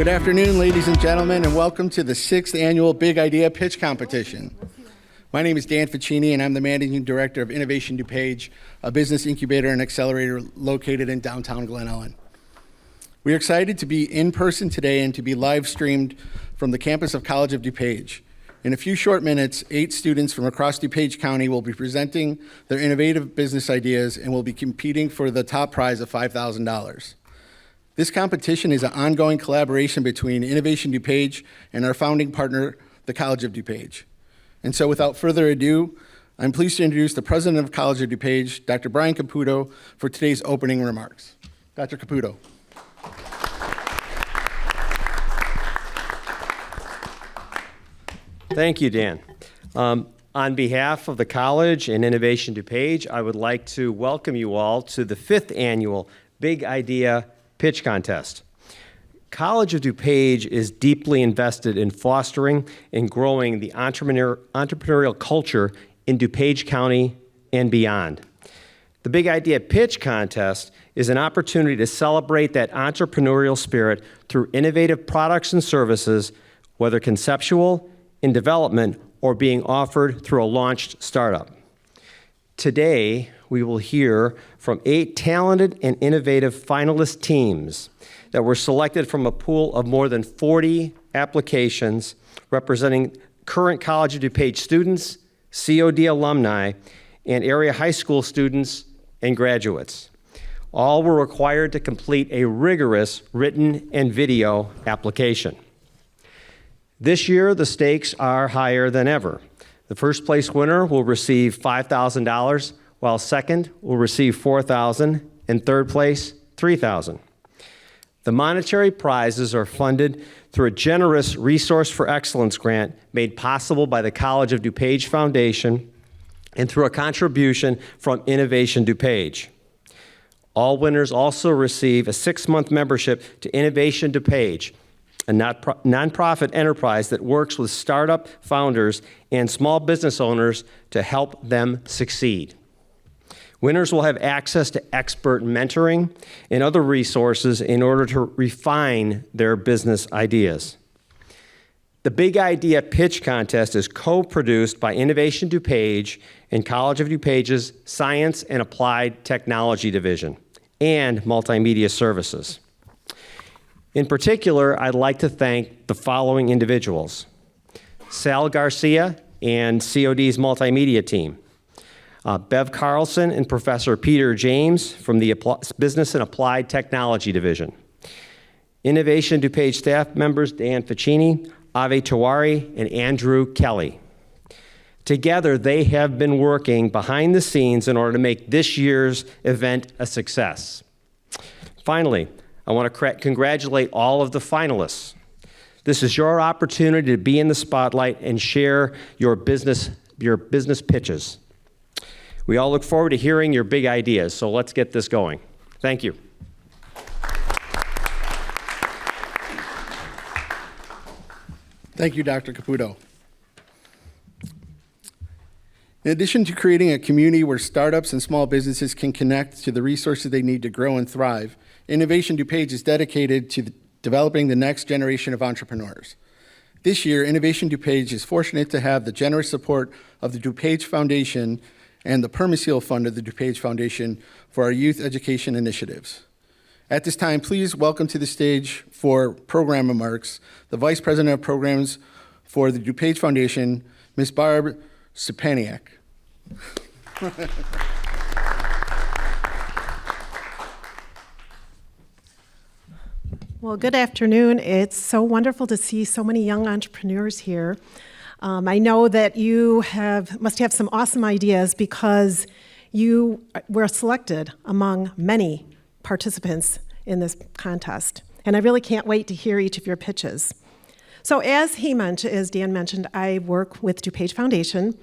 Good afternoon, ladies and gentlemen, and welcome to the 6th annual Big Idea Pitch Competition. My name is Dan Ficini, and I'm the Managing Director of Innovation DuPage, a business incubator and accelerator located in downtown Glen Ellen. We are excited to be in person today and to be live streamed from the campus of College of DuPage. In a few short minutes, 8 students from across DuPage County will be presenting their innovative business ideas and will be competing for the top prize of $5,000. This competition is an ongoing collaboration between Innovation DuPage and our founding partner, the College of DuPage. And so without further ado, I'm pleased to introduce the president of College of DuPage, Dr. Brian Caputo, for today's opening remarks. Dr. Caputo. Thank you, Dan. On behalf of the college and Innovation DuPage, I would like to welcome you all to the 5th annual Big Idea Pitch Contest. College of DuPage is deeply invested in fostering and growing the entrepreneurial culture in DuPage County and beyond. The Big Idea Pitch Contest is an opportunity to celebrate that entrepreneurial spirit through innovative products and services, whether conceptual, in development, or being offered through a launched startup. Today, we will hear from 8 talented and innovative finalist teams that were selected from a pool of more than 40 applications representing current College of DuPage students, COD alumni, and area high school students and graduates. All were required to complete a rigorous written and video application. This year, the stakes are higher than ever. The first place winner will receive $5,000, while second will receive $4,000, and third place, $3,000. The monetary prizes are funded through a generous Resource for Excellence grant made possible by the College of DuPage Foundation and through a contribution from Innovation DuPage. All winners also receive a 6-month membership to Innovation DuPage, a nonprofit enterprise that works with startup founders and small business owners to help them succeed. Winners will have access to expert mentoring and other resources in order to refine their business ideas. The Big Idea Pitch Contest is co-produced by Innovation DuPage and College of DuPage's Science and Applied Technology Division and Multimedia Services. In particular, I'd like to thank the following individuals: Sal Garcia and COD's multimedia team, Bev Carlson and Professor Peter James from the Business and Applied Technology Division, Innovation DuPage staff members Dan Ficini, Ave Tawari, and Andrew Kelly. Together, they have been working behind the scenes in order to make this year's event a success. Finally, I want to congratulate all of the finalists. This is your opportunity to be in the spotlight and share your business pitches. We all look forward to hearing your big ideas, so let's get this going. Thank you. Thank you, Dr. Caputo. In addition to creating a community where startups and small businesses can connect to the resources they need to grow and thrive, Innovation DuPage is dedicated to developing the next generation of entrepreneurs. This year, Innovation DuPage is fortunate to have the generous support of the DuPage Foundation and the Permaseal Fund of the DuPage Foundation for our youth education initiatives. At this time, please welcome to the stage for program remarks the Vice President of Programs for the DuPage Foundation, Ms. Barb Stepaniak. Well, good afternoon. It's so wonderful to see so many young entrepreneurs here. I know that you must have some awesome ideas because you were selected among many participants in this contest. And I really can't wait to hear each of your pitches. So as Dan mentioned, I work with DuPage Foundation.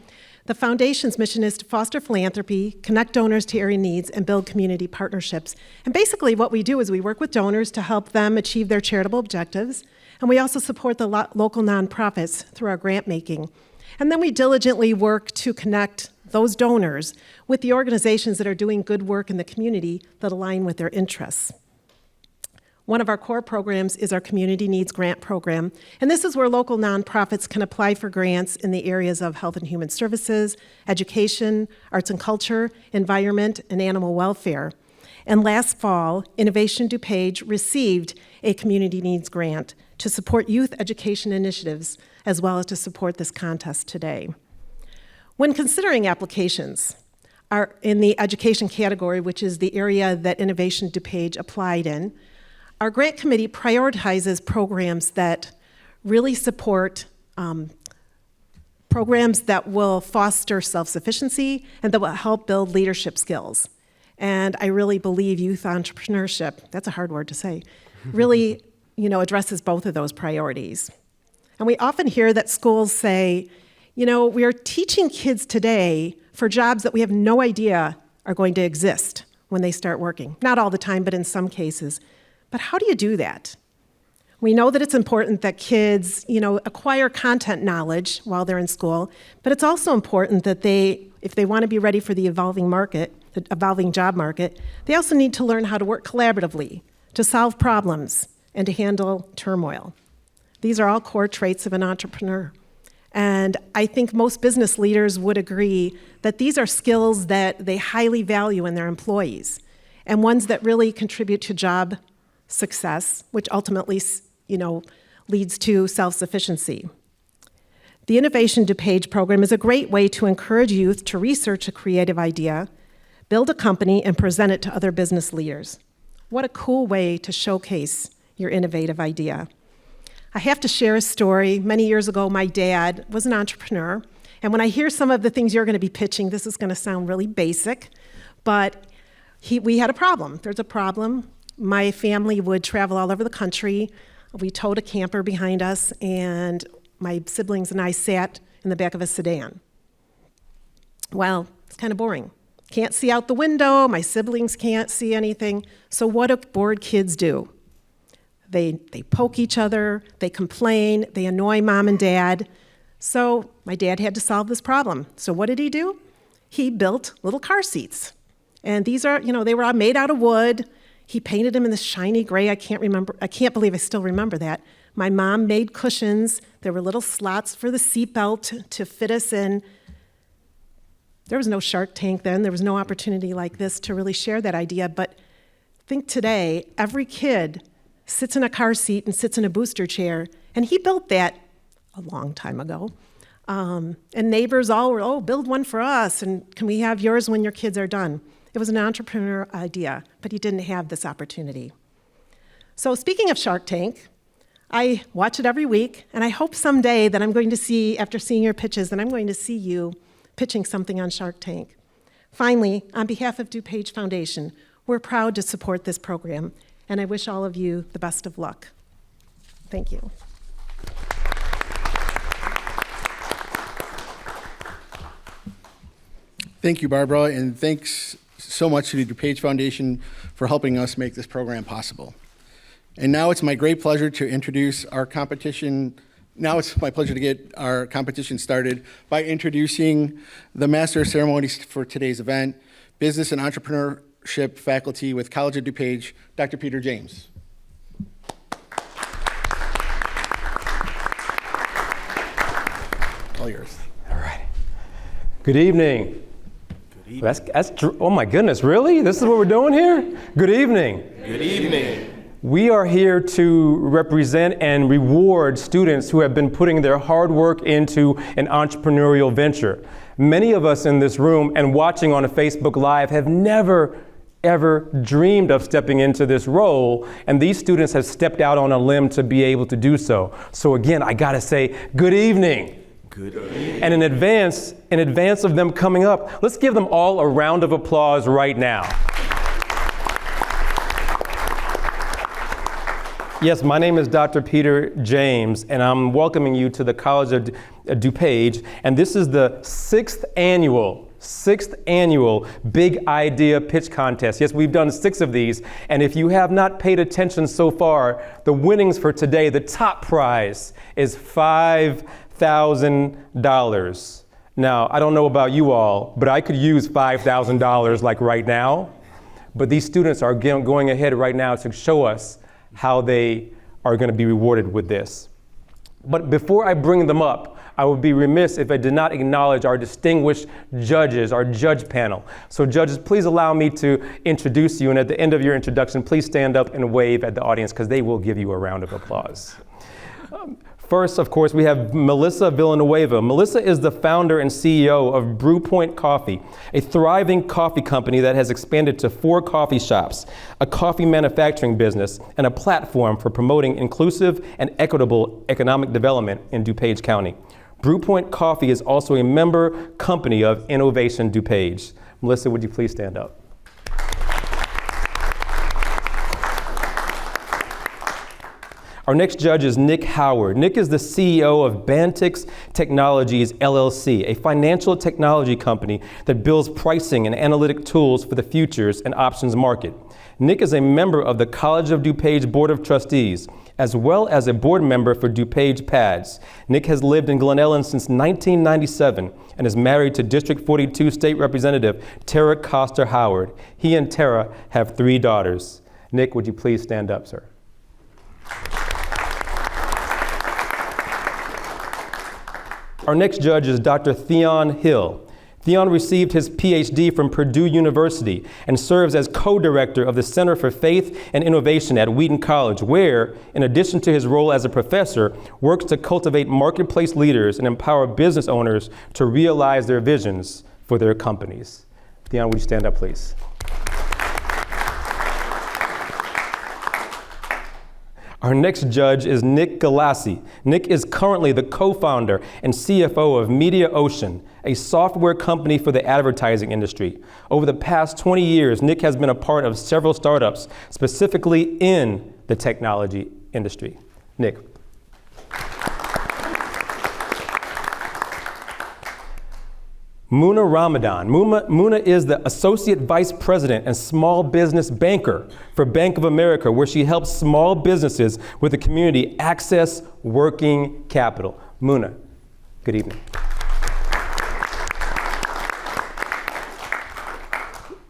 The foundation's mission is to foster philanthropy, connect donors to area needs, and build community partnerships. And basically what we do is we work with donors to help them achieve their charitable objectives, and we also support the local nonprofits through our grant making. And then we diligently work to connect those donors with the organizations that are doing good work in the community that align with their interests. One of our core programs is our Community Needs Grant Program, and this is where local nonprofits can apply for grants in the areas of health and human services, education, arts and culture, environment, and animal welfare. And last fall, Innovation DuPage received a Community Needs Grant to support youth education initiatives, as well as to support this contest today. When considering applications, in the education category, which is the area that Innovation DuPage applied in, our grant committee prioritizes programs that really support programs that will foster self-sufficiency and that will help build leadership skills. And I really believe youth entrepreneurship, that's a hard word to say, really addresses both of those priorities. And we often hear that schools say, we are teaching kids today for jobs that we have no idea are going to exist when they start working. Not all the time, but in some cases. But how do you do that? We know that it's important that kids, acquire content knowledge while they're in school, but it's also important that if they want to be ready for the evolving job market, they also need to learn how to work collaboratively, to solve problems, and to handle turmoil. These are all core traits of an entrepreneur. And I think most business leaders would agree that these are skills that they highly value in their employees, and ones that really contribute to job success, which ultimately, leads to self-sufficiency. The Innovation DuPage program is a great way to encourage youth to research a creative idea, build a company, and present it to other business leaders. What a cool way to showcase your innovative idea. I have to share a story. Many years ago, my dad was an entrepreneur, and when I hear some of the things you're going to be pitching, this is going to sound really basic, but we had a problem. There's a problem. My family would travel all over the country. We towed a camper behind us, and my siblings and I sat in the back of a sedan. Well, it's kind of boring. Can't see out the window, my siblings can't see anything. So what do bored kids do? They poke each other, they complain, they annoy mom and dad. So my dad had to solve this problem. So what did he do? He built little car seats. And these are, they were all made out of wood. He painted them in this shiny gray. I can't believe I still remember that. My mom made cushions. There were little slots for the seatbelt to fit us in. There was no Shark Tank then. There was no opportunity like this to really share that idea. But think today, every kid sits in a car seat and sits in a booster chair. And he built that a long time ago. And neighbors all were, build one for us. And can we have yours when your kids are done? It was an entrepreneur idea, but he didn't have this opportunity. So speaking of Shark Tank, I watch it every week, and I hope someday that I'm going to see, after seeing your pitches, that I'm going to see you pitching something on Shark Tank. Finally, on behalf of DuPage Foundation, we're proud to support this program, and I wish all of you the best of luck. Thank you. Thank you, Barbara, and thanks so much to the DuPage Foundation for helping us make this program possible. And now it's my great pleasure to introduce our competition. Now it's my pleasure to get our competition started by introducing the Master of Ceremonies for today's event, Business and Entrepreneurship faculty with College of DuPage, Dr. Peter James. All yours. All right. Good evening. Oh my goodness, really? This is what we're doing here? Good evening. Good evening. We are here to represent and reward students who have been putting their hard work into an entrepreneurial venture. Many of us in this room and watching on a Facebook Live have never, ever dreamed of stepping into this role, and these students have stepped out on a limb to be able to do so. So again, I gotta say, good evening. Good evening. And in advance of them coming up, let's give them all a round of applause right now. Yes, my name is Dr. Peter James, and I'm welcoming you to the College of DuPage, and this is the sixth annual Big Idea Pitch Contest. Yes, we've done 6 of these, and if you have not paid attention so far, the winnings for today, the top prize is $5,000. Now, I don't know about you all, but I could use $5,000 like right now, but these students are going ahead right now to show us how they are going to be rewarded with this. But before I bring them up, I would be remiss if I did not acknowledge our distinguished judges, our judge panel. So judges, please allow me to introduce you, and at the end of your introduction, please stand up and wave at the audience because they will give you a round of applause. First, of course, we have Melissa Villanueva. Melissa is the founder and CEO of Brewpoint Coffee, a thriving coffee company that has expanded to 4 coffee shops, a coffee manufacturing business, and a platform for promoting inclusive and equitable economic development in DuPage County. Brewpoint Coffee is also a member company of Innovation DuPage. Melissa, would you please stand up? Our next judge is Nick Howard. Nick is the CEO of Bantix Technologies, LLC, a financial technology company that builds pricing and analytic tools for the futures and options market. Nick is a member of the College of DuPage Board of Trustees, as well as a board member for DuPage Pads. Nick has lived in Glen Ellen since 1997 and is married to District 42 State Representative Tara Coster Howard. He and Tara have 3 daughters. Nick, would you please stand up, sir? Our next judge is Dr. Theon Hill. Theon received his PhD from Purdue University and serves as co-director of the Center for Faith and Innovation at Wheaton College, where, in addition to his role as a professor, works to cultivate marketplace leaders and empower business owners to realize their visions for their companies. Theon, would you stand up, please? Our next judge is Nick Galassi. Nick is currently the co-founder and CFO of MediaOcean, a software company for the advertising industry. Over the past 20 years, Nick has been a part of several startups, specifically in the technology industry. Nick. Muna Ramadan. Muna is the Associate Vice President and Small Business Banker for Bank of America, where she helps small businesses with the community access working capital. Muna, good evening.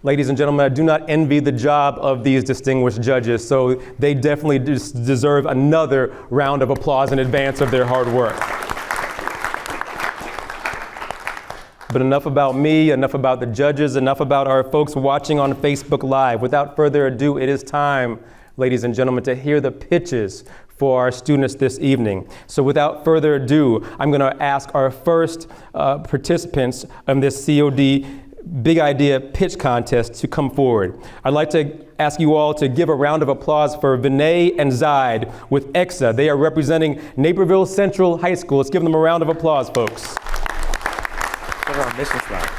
Ladies and gentlemen, I do not envy the job of these distinguished judges, so they definitely deserve another round of applause in advance of their hard work. But enough about me, enough about the judges, enough about our folks watching on Facebook Live. Without further ado, it is time, ladies and gentlemen, to hear the pitches for our students this evening. So without further ado, I'm going to ask our first participants in this COD Big Idea Pitch Contest to come forward. I'd like to ask you all to give a round of applause for Vinay and Zaid with EXA. They are representing Naperville Central High School. Let's give them a round of applause, folks. Mission slide.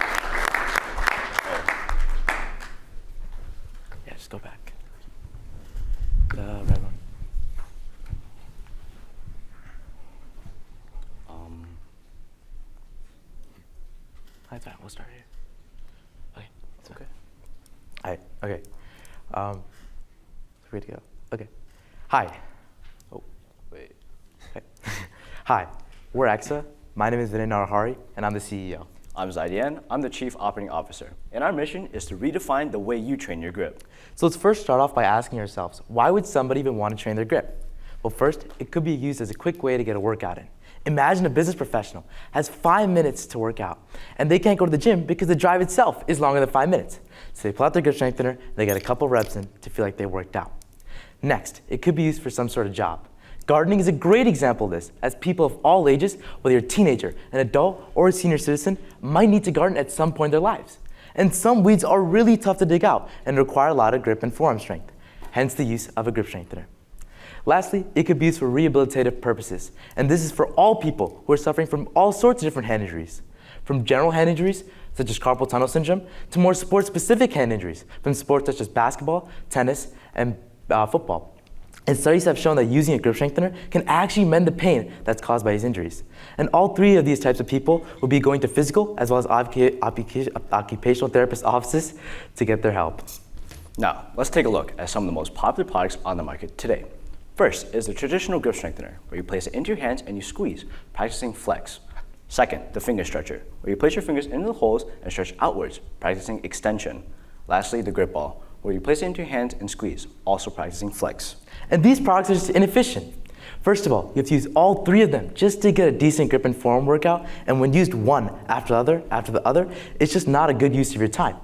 Yeah, just go back. The red one. Hi, Ty. We'll start here. Okay, it's okay. All right. Okay. Ready to go. Okay. Hi. Oh, wait. Okay. Hi. We're EXA. My name is Vinay Narahari, and I'm the CEO. I'm Zaidian. I'm the Chief Operating Officer, and our mission is to redefine the way you train your grip. So let's first start off by asking ourselves, why would somebody even want to train their grip? Well, first, it could be used as a quick way to get a workout in. Imagine a business professional has 5 minutes to work out, and they can't go to the gym because the drive itself is longer than 5 minutes. So they pull out their grip strengthener, and they get a couple reps in to feel like they worked out. Next, it could be used for some sort of job. Gardening is a great example of this, as people of all ages, whether you're a teenager, an adult, or a senior citizen, might need to garden at some point in their lives. And some weeds are really tough to dig out and require a lot of grip and forearm strength, hence the use of a grip strengthener. Lastly, it could be used for rehabilitative purposes, and this is for all people who are suffering from all sorts of different hand injuries, from general hand injuries, such as carpal tunnel syndrome, to more sport-specific hand injuries, from sports such as basketball, tennis, and football. And studies have shown that using a grip strengthener can actually mend the pain that's caused by these injuries. And all 3 of these types of people will be going to physical as well as occupational therapist offices to get their help. Now, let's take a look at some of the most popular products on the market today. First is the traditional grip strengthener, where you place it into your hands and you squeeze, practicing flex. Second, the finger stretcher, where you place your fingers into the holes and stretch outwards, practicing extension. Lastly, the grip ball, where you place it into your hands and squeeze, also practicing flex. And these products are just inefficient. First of all, you have to use all 3 of them just to get a decent grip and forearm workout, and when used one after the other, it's just not a good use of your time.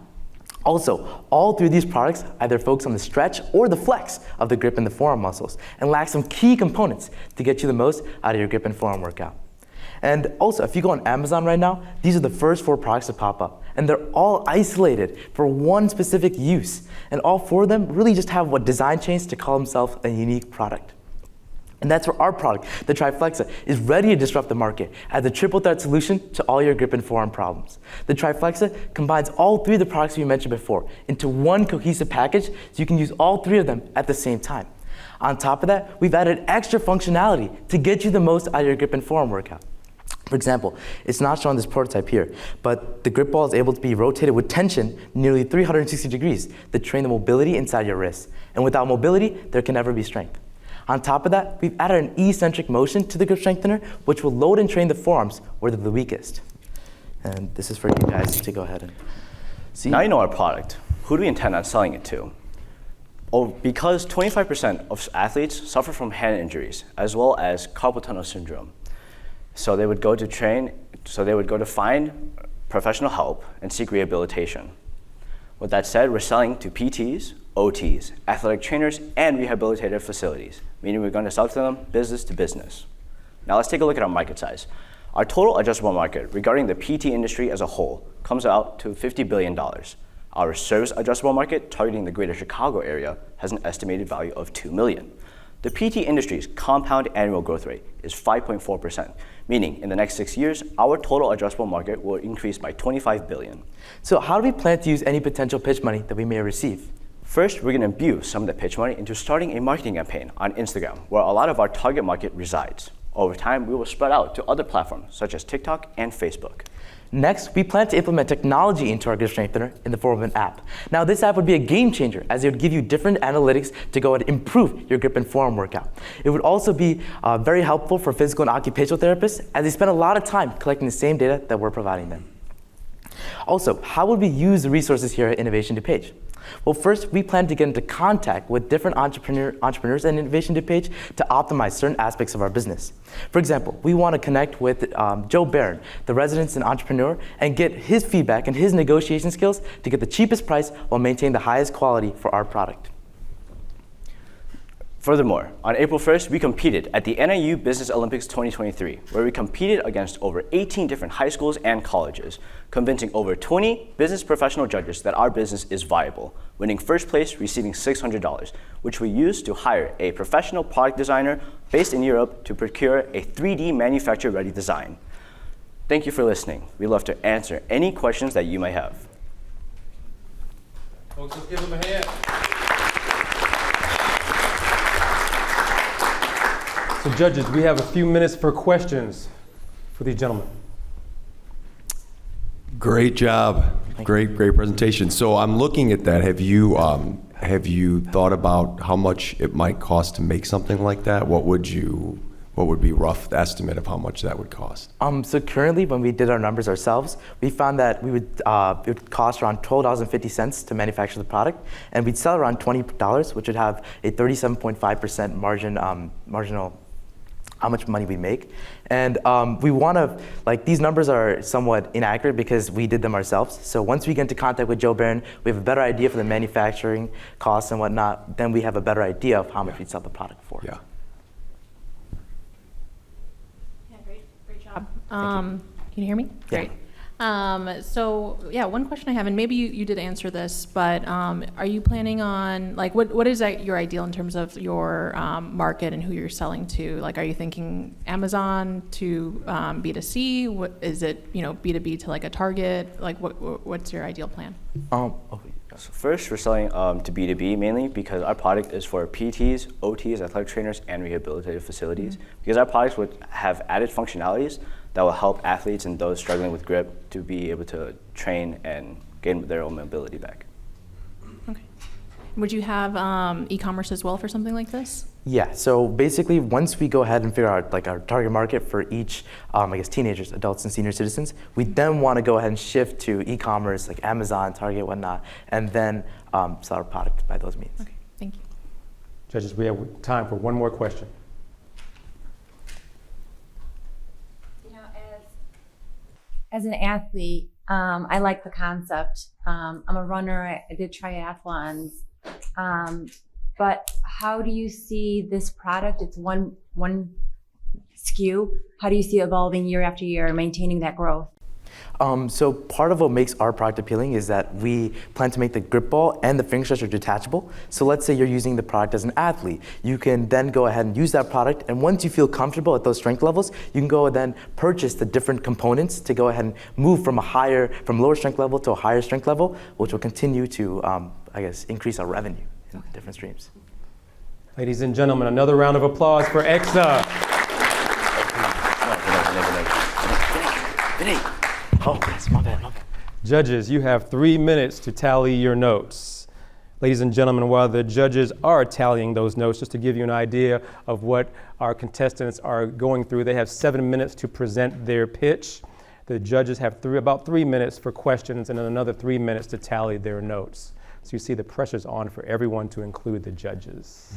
Also, all 3 of these products either focus on the stretch or the flex of the grip and the forearm muscles and lack some key components to get you the most out of your grip and forearm workout. And also, if you go on Amazon right now, these are the first 4 products to pop up. And they're all isolated for one specific use. And all 4 of them really just have what design change to call themselves a unique product. And that's where our product, the Triflexa, is ready to disrupt the market as a triple threat solution to all your grip and forearm problems. The Triflexa combines all 3 of the products we mentioned before into one cohesive package so you can use all 3 of them at the same time. On top of that, we've added extra functionality to get you the most out of your grip and forearm workout. For example, it's not shown on this prototype here, but the grip ball is able to be rotated with tension nearly 360 degrees to train the mobility inside your wrist. And without mobility, there can never be strength. On top of that, we've added an eccentric motion to the grip strengthener, which will load and train the forearms where they're the weakest. And this is for you guys to go ahead and see. Now you know our product. Who do we intend on selling it to? Oh, because 25% of athletes suffer from hand injuries, as well as carpal tunnel syndrome. So they would go to find professional help and seek rehabilitation. With that said, we're selling to PTs, OTs, athletic trainers, and rehabilitative facilities, meaning we're going to sell to them business to business. Now let's take a look at our market size. Our total addressable market regarding the PT industry as a whole comes out to $50 billion. Our service addressable market targeting the greater Chicago area has an estimated value of $2 million. The PT industry's compound annual growth rate is 5.4%, meaning in the next 6 years, our total addressable market will increase by $25 billion. So how do we plan to use any potential pitch money that we may receive? First, we're going to imbue some of the pitch money into starting a marketing campaign on Instagram, where a lot of our target market resides. Over time, we will spread out to other platforms such as TikTok and Facebook. Next, we plan to implement technology into our grip strengthener in the form of an app. Now, this app would be a game changer as it would give you different analytics to go and improve your grip and forearm workout. It would also be very helpful for physical and occupational therapists as they spend a lot of time collecting the same data that we're providing them. Also, how would we use the resources here at Innovation DuPage? Well, first, we plan to get into contact with different entrepreneurs and Innovation DuPage to optimize certain aspects of our business. For example, we want to connect with Joe Barron, the resident and entrepreneur, and get his feedback and his negotiation skills to get the cheapest price while maintaining the highest quality for our product. Furthermore, on April 1st, we competed at the NIU Business Olympics 2023, where we competed against over 18 different high schools and colleges, convincing over 20 business professional judges that our business is viable, winning first place, receiving $600, which we used to hire a professional product designer based in Europe to procure a 3D manufacturer-ready design. Thank you for listening. We'd love to answer any questions that you may have. Folks, let's give them a hand. So judges, we have a few minutes for questions for these gentlemen. Great job. Great presentation. So I'm looking at that. Have you thought about how much it might cost to make something like that? What would be rough estimate of how much that would cost? So currently, when we did our numbers ourselves, we found that it would cost around $12.50 to manufacture the product, and we'd sell around $20, which would have a 37.5% margin, marginal how much money we make. And we want to, these numbers are somewhat inaccurate because we did them ourselves. So once we get into contact with Joe Barron, we have a better idea for the manufacturing costs and whatnot, then we have a better idea of how much we'd sell the product for. Yeah. Yeah, great job. Can you hear me? Yeah. Great. So yeah, one question I have, and maybe you did answer this, but are you planning on, what is your ideal in terms of your market and who you're selling to? Are you thinking Amazon to B2C? What is it, B2B to a Target? What's your ideal plan? So first, we're selling to B2B mainly because our product is for PTs, OTs, athletic trainers, and rehabilitative facilities. Because our products would have added functionalities that will help athletes and those struggling with grip to be able to train and gain their own mobility back. Okay. Would you have e-commerce as well for something like this? Yeah, so basically once we go ahead and figure out like our target market for each, I guess teenagers, adults, and senior citizens, we then want to go ahead and shift to e-commerce like Amazon, Target, whatnot, and then sell our product by those means. Okay, thank you. Judges, we have time for one more question. You know, as an athlete, I like the concept. I'm a runner. I did triathlons. But how do you see this product? It's one SKU. How do you see it evolving year after year, maintaining that growth? So part of what makes our product appealing is that we plan to make the grip ball and the finger stretcher detachable. So let's say you're using the product as an athlete. You can then go ahead and use that product, and once you feel comfortable at those strength levels, you can go and then purchase the different components to go ahead and move from lower strength level to a higher strength level, which will continue to, I guess, increase our revenue in different streams. Ladies and gentlemen, another round of applause for EXA. Oh, yes, my bad. Judges, you have 3 minutes to tally your notes. Ladies and gentlemen, while the judges are tallying those notes, just to give you an idea of what our contestants are going through, they have 7 minutes to present their pitch. The judges have about 3 minutes for questions and then another 3 minutes to tally their notes. So you see the pressure's on for everyone to include the judges.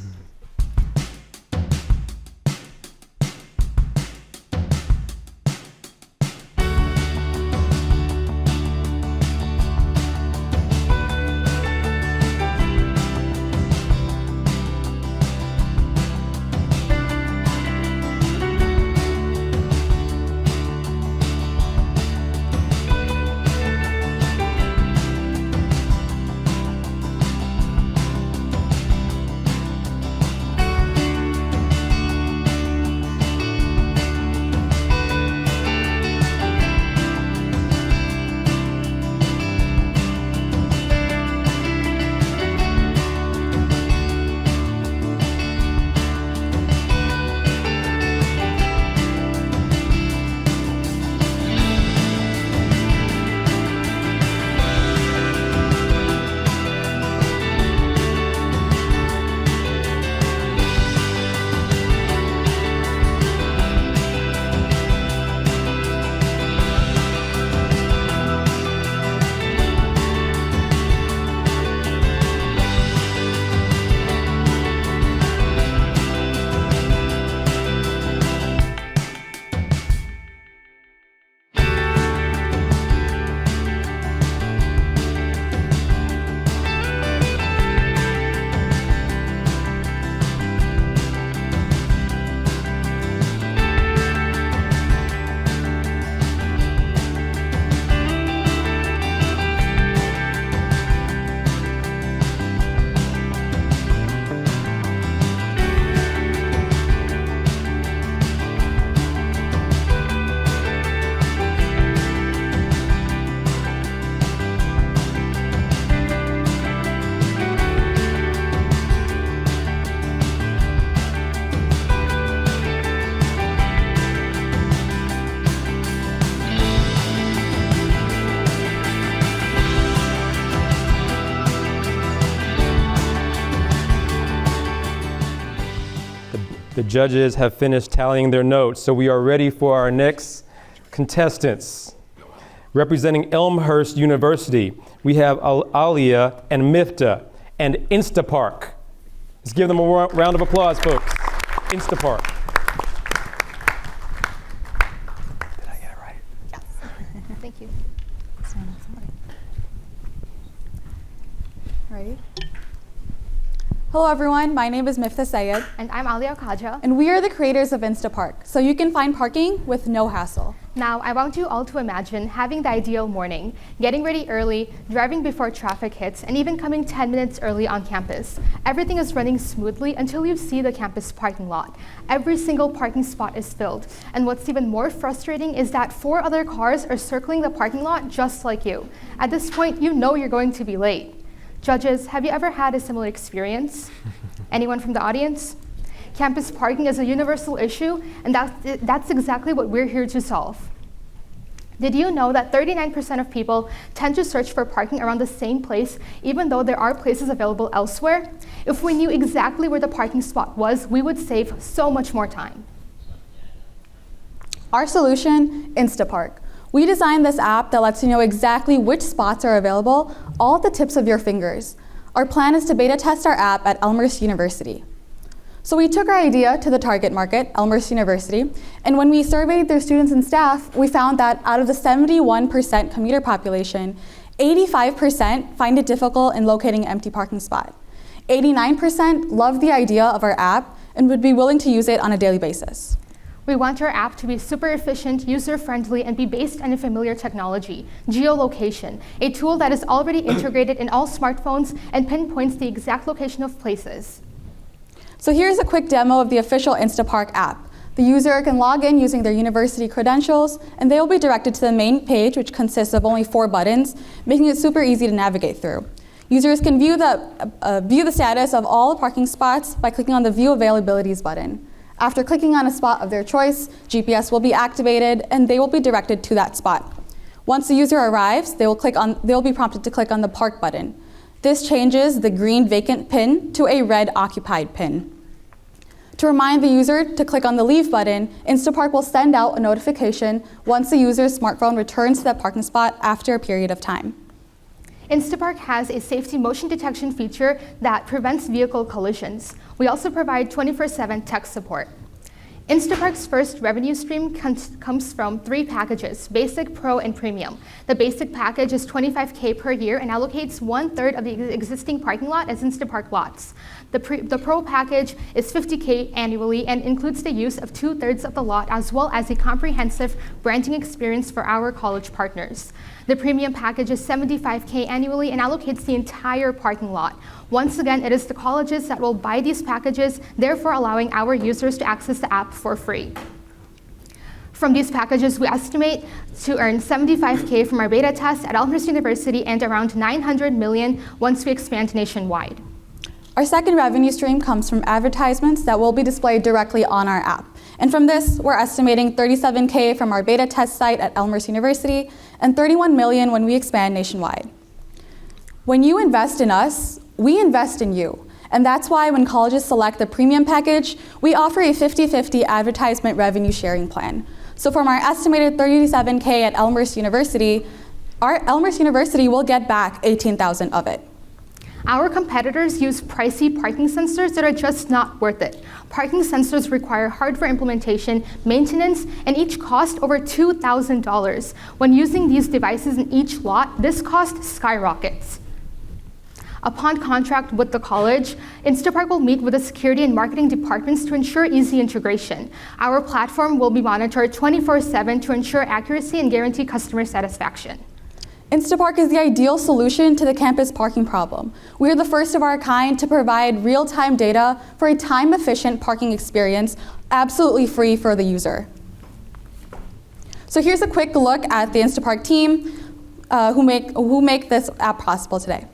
The judges have finished tallying their notes, so we are ready for our next contestants. Representing Elmhurst University, we have Alia and Mifta and InstaPark. Let's give them a round of applause, folks. InstaPark. Did I get it right? Yes. Thank you. Ready? Hello everyone, my name is Mifta Sayed. And I'm Alia Khaja. And we are the creators of InstaPark, so you can find parking with no hassle. Now, I want you all to imagine having the ideal morning, getting ready early, driving before traffic hits, and even coming 10 minutes early on campus. Everything is running smoothly until you see the campus parking lot. Every single parking spot is filled. And what's even more frustrating is that 4 other cars are circling the parking lot just like you. At this point, you know you're going to be late. Judges, have you ever had a similar experience? Anyone from the audience? Campus parking is a universal issue, and that's exactly what we're here to solve. Did you know that 39% of people tend to search for parking around the same place, even though there are places available elsewhere? If we knew exactly where the parking spot was, we would save so much more time. Our solution, InstaPark. We designed this app that lets you know exactly which spots are available, all at the tips of your fingers. Our plan is to beta test our app at Elmhurst University. So we took our idea to the target market, Elmhurst University, and when we surveyed their students and staff, we found that out of the 71% commuter population, 85% find it difficult in locating an empty parking spot. 89% love the idea of our app and would be willing to use it on a daily basis. We want our app to be super efficient, user-friendly, and be based on a familiar technology, geolocation, a tool that is already integrated in all smartphones and pinpoints the exact location of places. So here's a quick demo of the official InstaPark app. The user can log in using their university credentials, and they will be directed to the main page, which consists of only 4 buttons, making it super easy to navigate through. Users can view the status of all parking spots by clicking on the View Availabilities button. After clicking on a spot of their choice, GPS will be activated, and they will be directed to that spot. Once the user arrives, they will be prompted to click on the Park button. This changes the green vacant pin to a red occupied pin. To remind the user to click on the Leave button, InstaPark will send out a notification once the user's smartphone returns to that parking spot after a period of time. InstaPark has a safety motion detection feature that prevents vehicle collisions. We also provide 24/7 tech support. InstaPark's first revenue stream comes from 3 packages, Basic, Pro, and Premium. The Basic package is $25K per year and allocates 1/3 of the existing parking lot as InstaPark lots. The Pro package is $50K annually and includes the use of 2/3 of the lot as well as a comprehensive branding experience for our college partners. The Premium package is $75K annually and allocates the entire parking lot. Once again, it is the colleges that will buy these packages, therefore allowing our users to access the app for free. From these packages, we estimate to earn $75K from our beta test at Elmhurst University and around $900 million once we expand nationwide. Our second revenue stream comes from advertisements that will be displayed directly on our app. And from this, we're estimating $37K from our beta test site at Elmhurst University and $31 million when we expand nationwide. When you invest in us, we invest in you. And that's why when colleges select the Premium package, we offer a 50-50 advertisement revenue sharing plan. So from our estimated $37K at Elmhurst University, our Elmhurst University will get back $18,000 of it. Our competitors use pricey parking sensors that are just not worth it. Parking sensors require hardware implementation, maintenance, and each cost over $2,000. When using these devices in each lot, this cost skyrockets. Upon contract with the college, InstaPark will meet with the security and marketing departments to ensure easy integration. Our platform will be monitored 24/7 to ensure accuracy and guarantee customer satisfaction. InstaPark is the ideal solution to the campus parking problem. We are the first of our kind to provide real-time data for a time-efficient parking experience, absolutely free for the user. So here's a quick look at the InstaPark team who make this app possible today.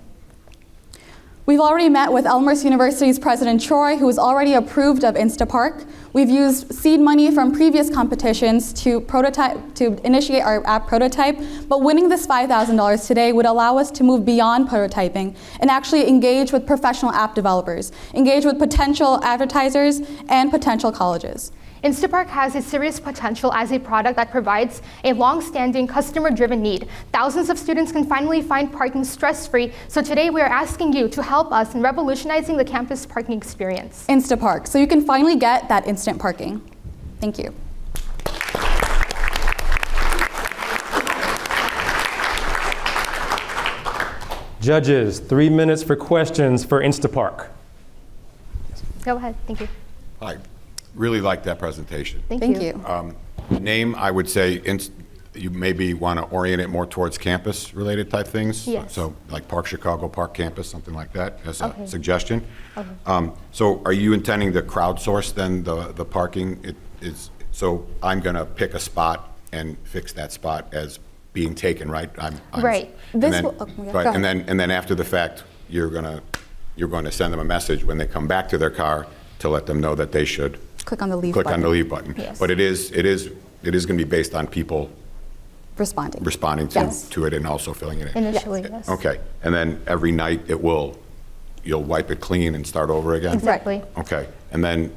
We've already met with Elmhurst University's President Troy, who is already approved of InstaPark. We've used seed money from previous competitions to initiate our app prototype, but winning this $5,000 today would allow us to move beyond prototyping and actually engage with professional app developers, engage with potential advertisers and potential colleges. InstaPark has a serious potential as a product that provides a long-standing customer-driven need. Thousands of students can finally find parking stress-free, so today we are asking you to help us in revolutionizing the campus parking experience. InstaPark, so you can finally get that instant parking. Thank you. Judges, 3 minutes for questions for InstaPark. Go ahead, thank you. Hi, really liked that presentation. Thank you. Name, I would say, you maybe want to orient it more towards campus-related type things. Yes. So like Park Chicago, Park Campus, something like that as a Okay. suggestion. Okay. So are you intending to crowdsource then the parking? So I'm going to pick a spot and fix that spot as being taken, right? Right. Right, and then after the fact, you're going to send them a message when they come back to their car to let them know that they should Click on the leave click button. on the leave button. Yes. But it is going to be based on people responding Yes. to it and also filling it in? Initially, yes. Okay, and then every night you'll wipe it clean and start over again? Exactly. Okay, and then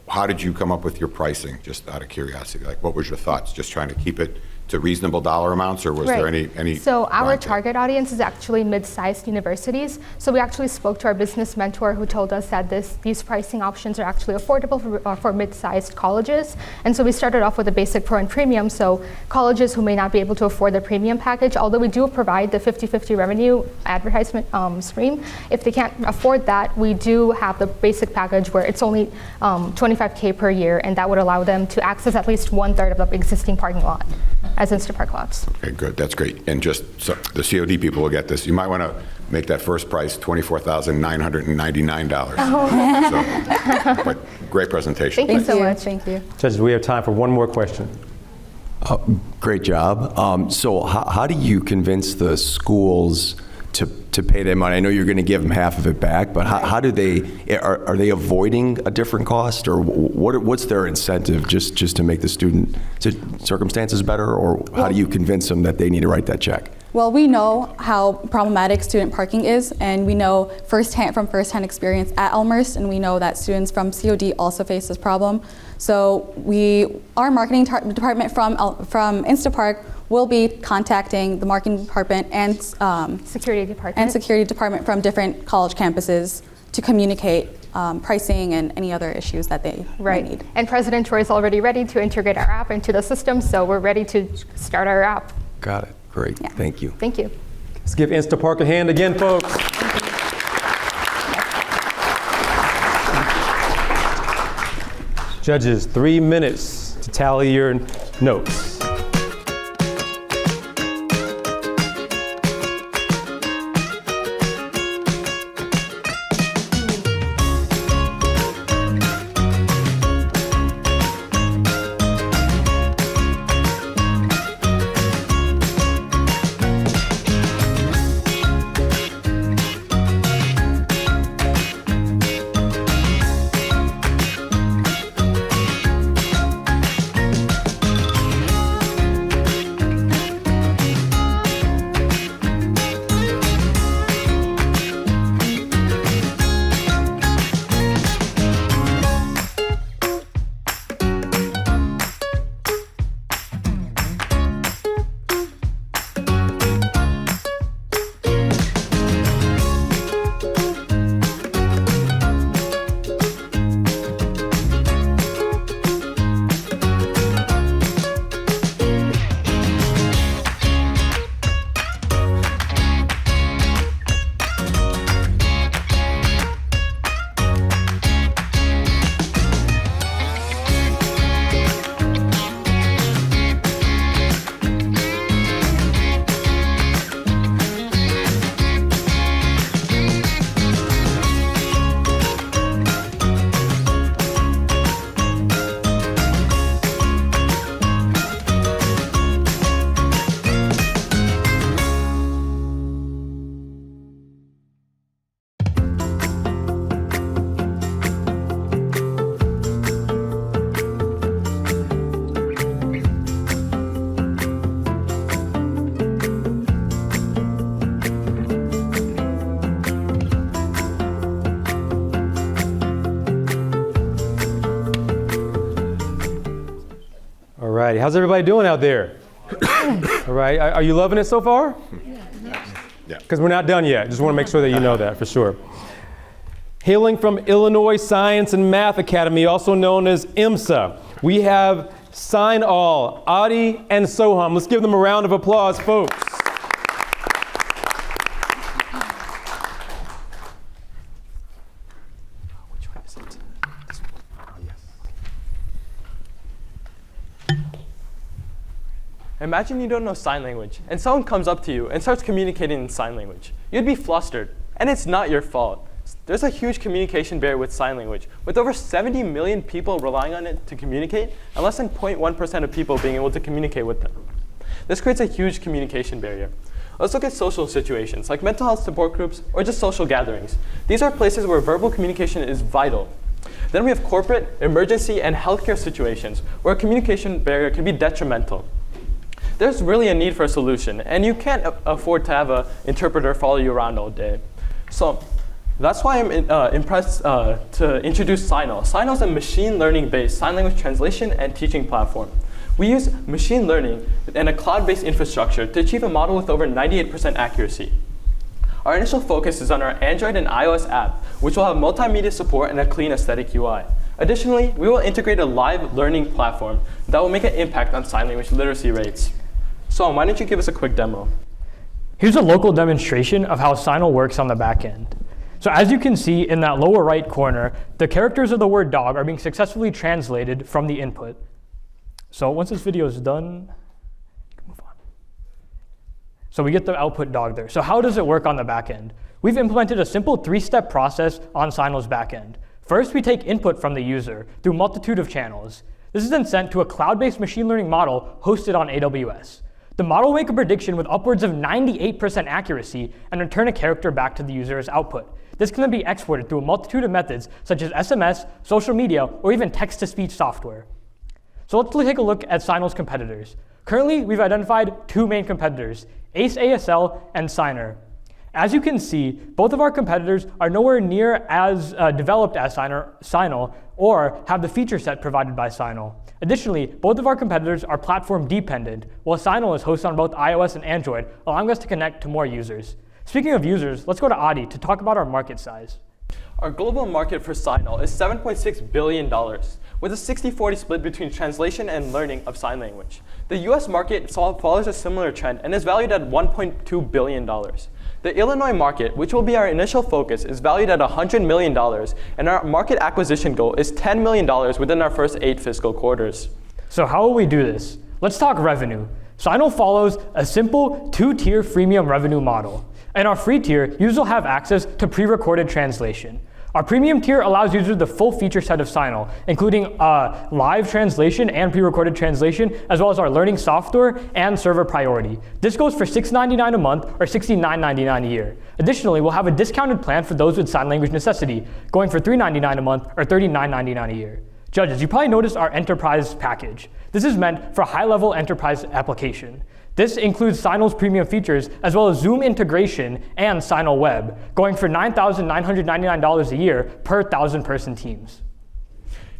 how did you come up with your pricing, just out of curiosity? Like, what was your thoughts? Just trying to keep it to reasonable dollar amounts, or was there any? So our thought target audience is actually mid-sized universities. So we actually spoke to our business mentor who told us that these pricing options are actually affordable for mid-sized colleges. And so we started off with a basic pro and premium. So colleges who may not be able to afford the premium package, although we do provide the 50-50 revenue advertisement stream, if they can't afford that, we do have the basic package where it's only $25K per year, and that would allow them to access at least 1/3 of the existing parking lot as InstaPark lots. Okay, good, that's great. And just so the COD people will get this, you might want to make that first price $24,999. So, but great presentation. Thank you so much. Thank you. Judges, we have time for one more question. Great job. So how do you convince the schools to pay their money? I know you're going to give them half of it back, but how do they, are they avoiding a different cost, or what's their incentive just to make the student circumstances better, or how do you convince them that they need to write that check? Well, we know how problematic student parking is, and we know from firsthand experience at Elmhurst, and we know that students from COD also face this problem. So our marketing department from InstaPark will be contacting the marketing department and security department from different college campuses to communicate pricing and any other issues that they might need. And President Troy is already ready to integrate our app into the system, so we're ready to start our app. Got it. Great. Yeah. Thank you. Thank you. Let's give InstaPark a hand again, folks. Judges, 3 minutes to tally your notes. All righty, how's everybody doing out there? All right, are you loving it so far? Yeah. Because we're not done yet. Just want to make sure that you know that for sure. Hailing from Illinois Science and Math Academy, also known as IMSA, we have SignAll, Adi, and Soham. Let's give them a round of applause, folks. Which one is it? This one. Oh, yes. Imagine you don't know sign language, and someone comes up to you and starts communicating in sign language. You'd be flustered, and it's not your fault. There's a huge communication barrier with sign language, with over 70 million people relying on it to communicate, and less than 0.1% of people being able to communicate with them. This creates a huge communication barrier. Let's look at social situations, like mental health support groups or just social gatherings. These are places where verbal communication is vital. Then we have corporate, emergency, and healthcare situations where a communication barrier can be detrimental. There's really a need for a solution, and you can't afford to have an interpreter follow you around all day. So that's why I'm impressed to introduce SignAll. SignAll is a machine learning-based sign language translation and teaching platform. We use machine learning and a cloud-based infrastructure to achieve a model with over 98% accuracy. Our initial focus is on our Android and iOS app, which will have multimedia support and a clean aesthetic UI. Additionally, we will integrate a live learning platform that will make an impact on sign language literacy rates. So why don't you give us a quick demo? Here's a local demonstration of how SignAll works on the back end. So as you can see in that lower right corner, the characters of the word dog are being successfully translated from the input. So once this video is done, you can move on. So we get the output dog there. So how does it work on the back end? We've implemented a simple 3-step process on SignAll's back end. First, we take input from the user through a multitude of channels. This is then sent to a cloud-based machine learning model hosted on AWS. The model will make a prediction with upwards of 98% accuracy and return a character back to the user as output. This can then be exported through a multitude of methods such as SMS, social media, or even text-to-speech software. So let's take a look at SignAll's competitors. Currently, we've identified 2 main competitors, Ace ASL and Signer. As you can see, both of our competitors are nowhere near as developed as SignAll or have the feature set provided by SignAll. Additionally, both of our competitors are platform dependent, while SignAll is hosted on both iOS and Android, allowing us to connect to more users. Speaking of users, let's go to Adi to talk about our market size. Our global market for SignAll is $7.6 billion, with a 60-40 split between translation and learning of sign language. The US market follows a similar trend and is valued at $1.2 billion. The Illinois market, which will be our initial focus, is valued at $100 million, and our market acquisition goal is $10 million within our first 8 fiscal quarters. So how will we do this? Let's talk revenue. SignAll follows a simple 2-tier freemium revenue model. In our free tier, users will have access to pre-recorded translation. Our premium tier allows users the full feature set of SignAll, including live translation and pre-recorded translation, as well as our learning software and server priority. This goes for $6.99 a month or $69.99 a year. Additionally, we'll have a discounted plan for those with sign language necessity, going for $3.99 a month or $39.99 a year. Judges, you probably noticed our enterprise package. This is meant for a high-level enterprise application. This includes SignAll's premium features, as well as Zoom integration and SignAll Web, going for $9,999 a year per 1,000-person teams.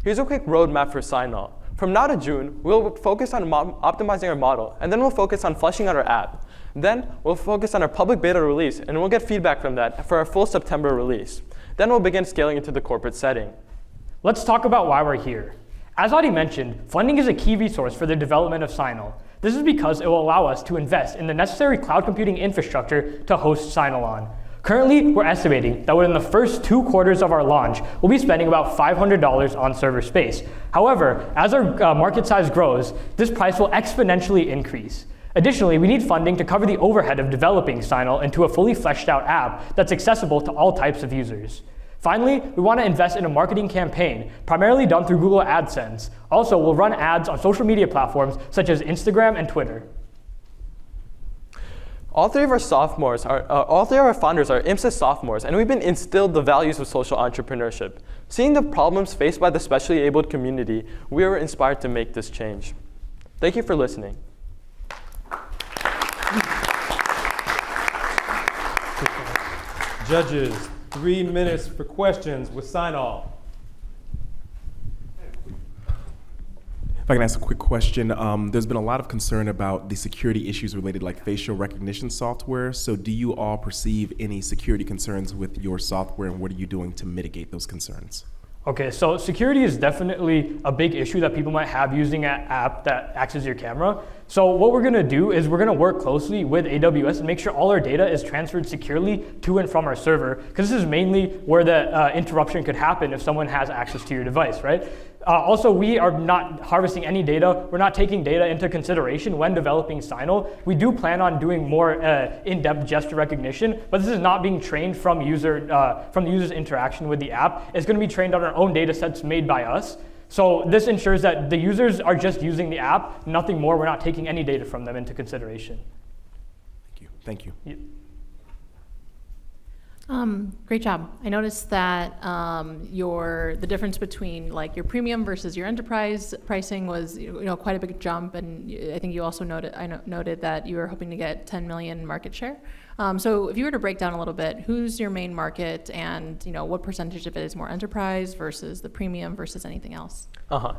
Here's a quick roadmap for SignAll. From now to June, we'll focus on optimizing our model, and then we'll focus on fleshing out our app. Then we'll focus on our public beta release, and we'll get feedback from that for our full September release. Then we'll begin scaling into the corporate setting. Let's talk about why we're here. As already mentioned, funding is a key resource for the development of SignAll. This is because it will allow us to invest in the necessary cloud computing infrastructure to host SignAll on. Currently, we're estimating that within the first 2 quarters of our launch, we'll be spending about $500 on server space. However, as our market size grows, this price will exponentially increase. Additionally, we need funding to cover the overhead of developing SignAll into a fully fleshed out app that's accessible to all types of users. Finally, we want to invest in a marketing campaign, primarily done through Google AdSense. Also, we'll run ads on social media platforms such as Instagram and Twitter. All three of our founders are IMSA sophomores, and we've been instilled the values of social entrepreneurship. Seeing the problems faced by the specially abled community, we were inspired to make this change. Thank you for listening. Judges, 3 minutes for questions with SignAll. If I can ask a quick question, there's been a lot of concern about the security issues related like facial recognition software. So do you all perceive any security concerns with your software, and what are you doing to mitigate those concerns? Okay, so security is definitely a big issue that people might have using an app that acts as your camera. So what we're gonna do is we're gonna work closely with AWS and make sure all our data is transferred securely to and from our server, because this is mainly where the interruption could happen if someone has access to your device, right? Also, we are not harvesting any data. We're not taking data into consideration when developing SignAll. We do plan on doing more in-depth gesture recognition, but this is not being trained from the user's interaction with the app. It's going to be trained on our own data sets made by us. So this ensures that the users are just using the app, nothing more. We're not taking any data from them into consideration. Thank you. Thank you. Great job. I noticed that the difference between like your premium versus your enterprise pricing was quite a big jump, and I think you also noted that you were hoping to get 10 million market share. So if you were to break down a little bit, who's your main market, and what percentage of it is more enterprise versus the premium versus anything else?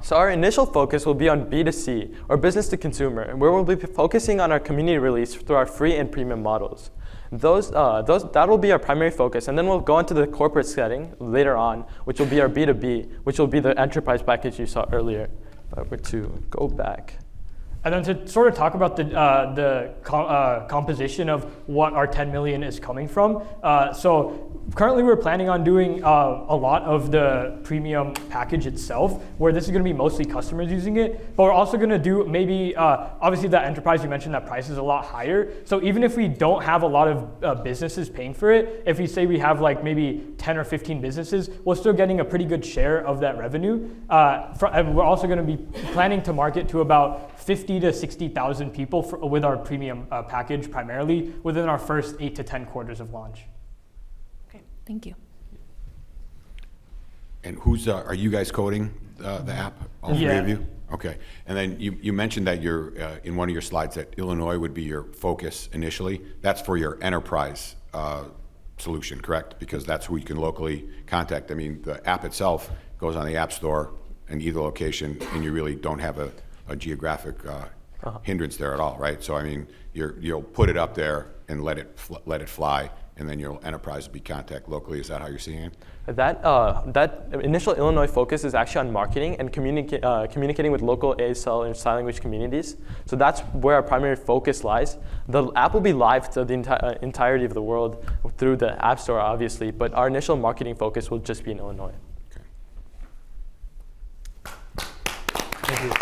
So our initial focus will be on B2C, or business to consumer, and where we'll be focusing on our community release through our free and premium models. That will be our primary focus, and then we'll go into the corporate setting later on, which will be our B2B, which will be the enterprise package you saw earlier. If I were to go back. And then to sort of talk about the composition of what our 10 million is coming from. So currently we're planning on doing a lot of the premium package itself, where this is going to be mostly customers using it. But we're also going to do maybe, obviously the enterprise, you mentioned that price is a lot higher. So even if we don't have a lot of businesses paying for it, if we say we have like maybe 10 or 15 businesses, we're still getting a pretty good share of that revenue. And we're also going to be planning to market to about 50 to 60,000 people with our premium package primarily within our first 8 to 10 quarters of launch. Okay, thank you. And are you guys coding the app, all three of you? Okay, and then you mentioned that you're, in one of your slides, that Illinois would be your focus initially. That's for your enterprise solution, correct? Because that's who you can locally contact. I mean, the app itself goes on the App Store in either location, and you really don't have a geographic hindrance there at all, right? So I mean, you'll put it up there and let it fly, and then your enterprise will be contact locally. Is that how you're seeing it? That initial Illinois focus is actually on marketing and communicating with local ASL and sign language communities. So that's where our primary focus lies. The app will be live to the entirety of the world through the App Store, obviously, but our initial marketing focus will just be in Illinois. Okay. Thank you.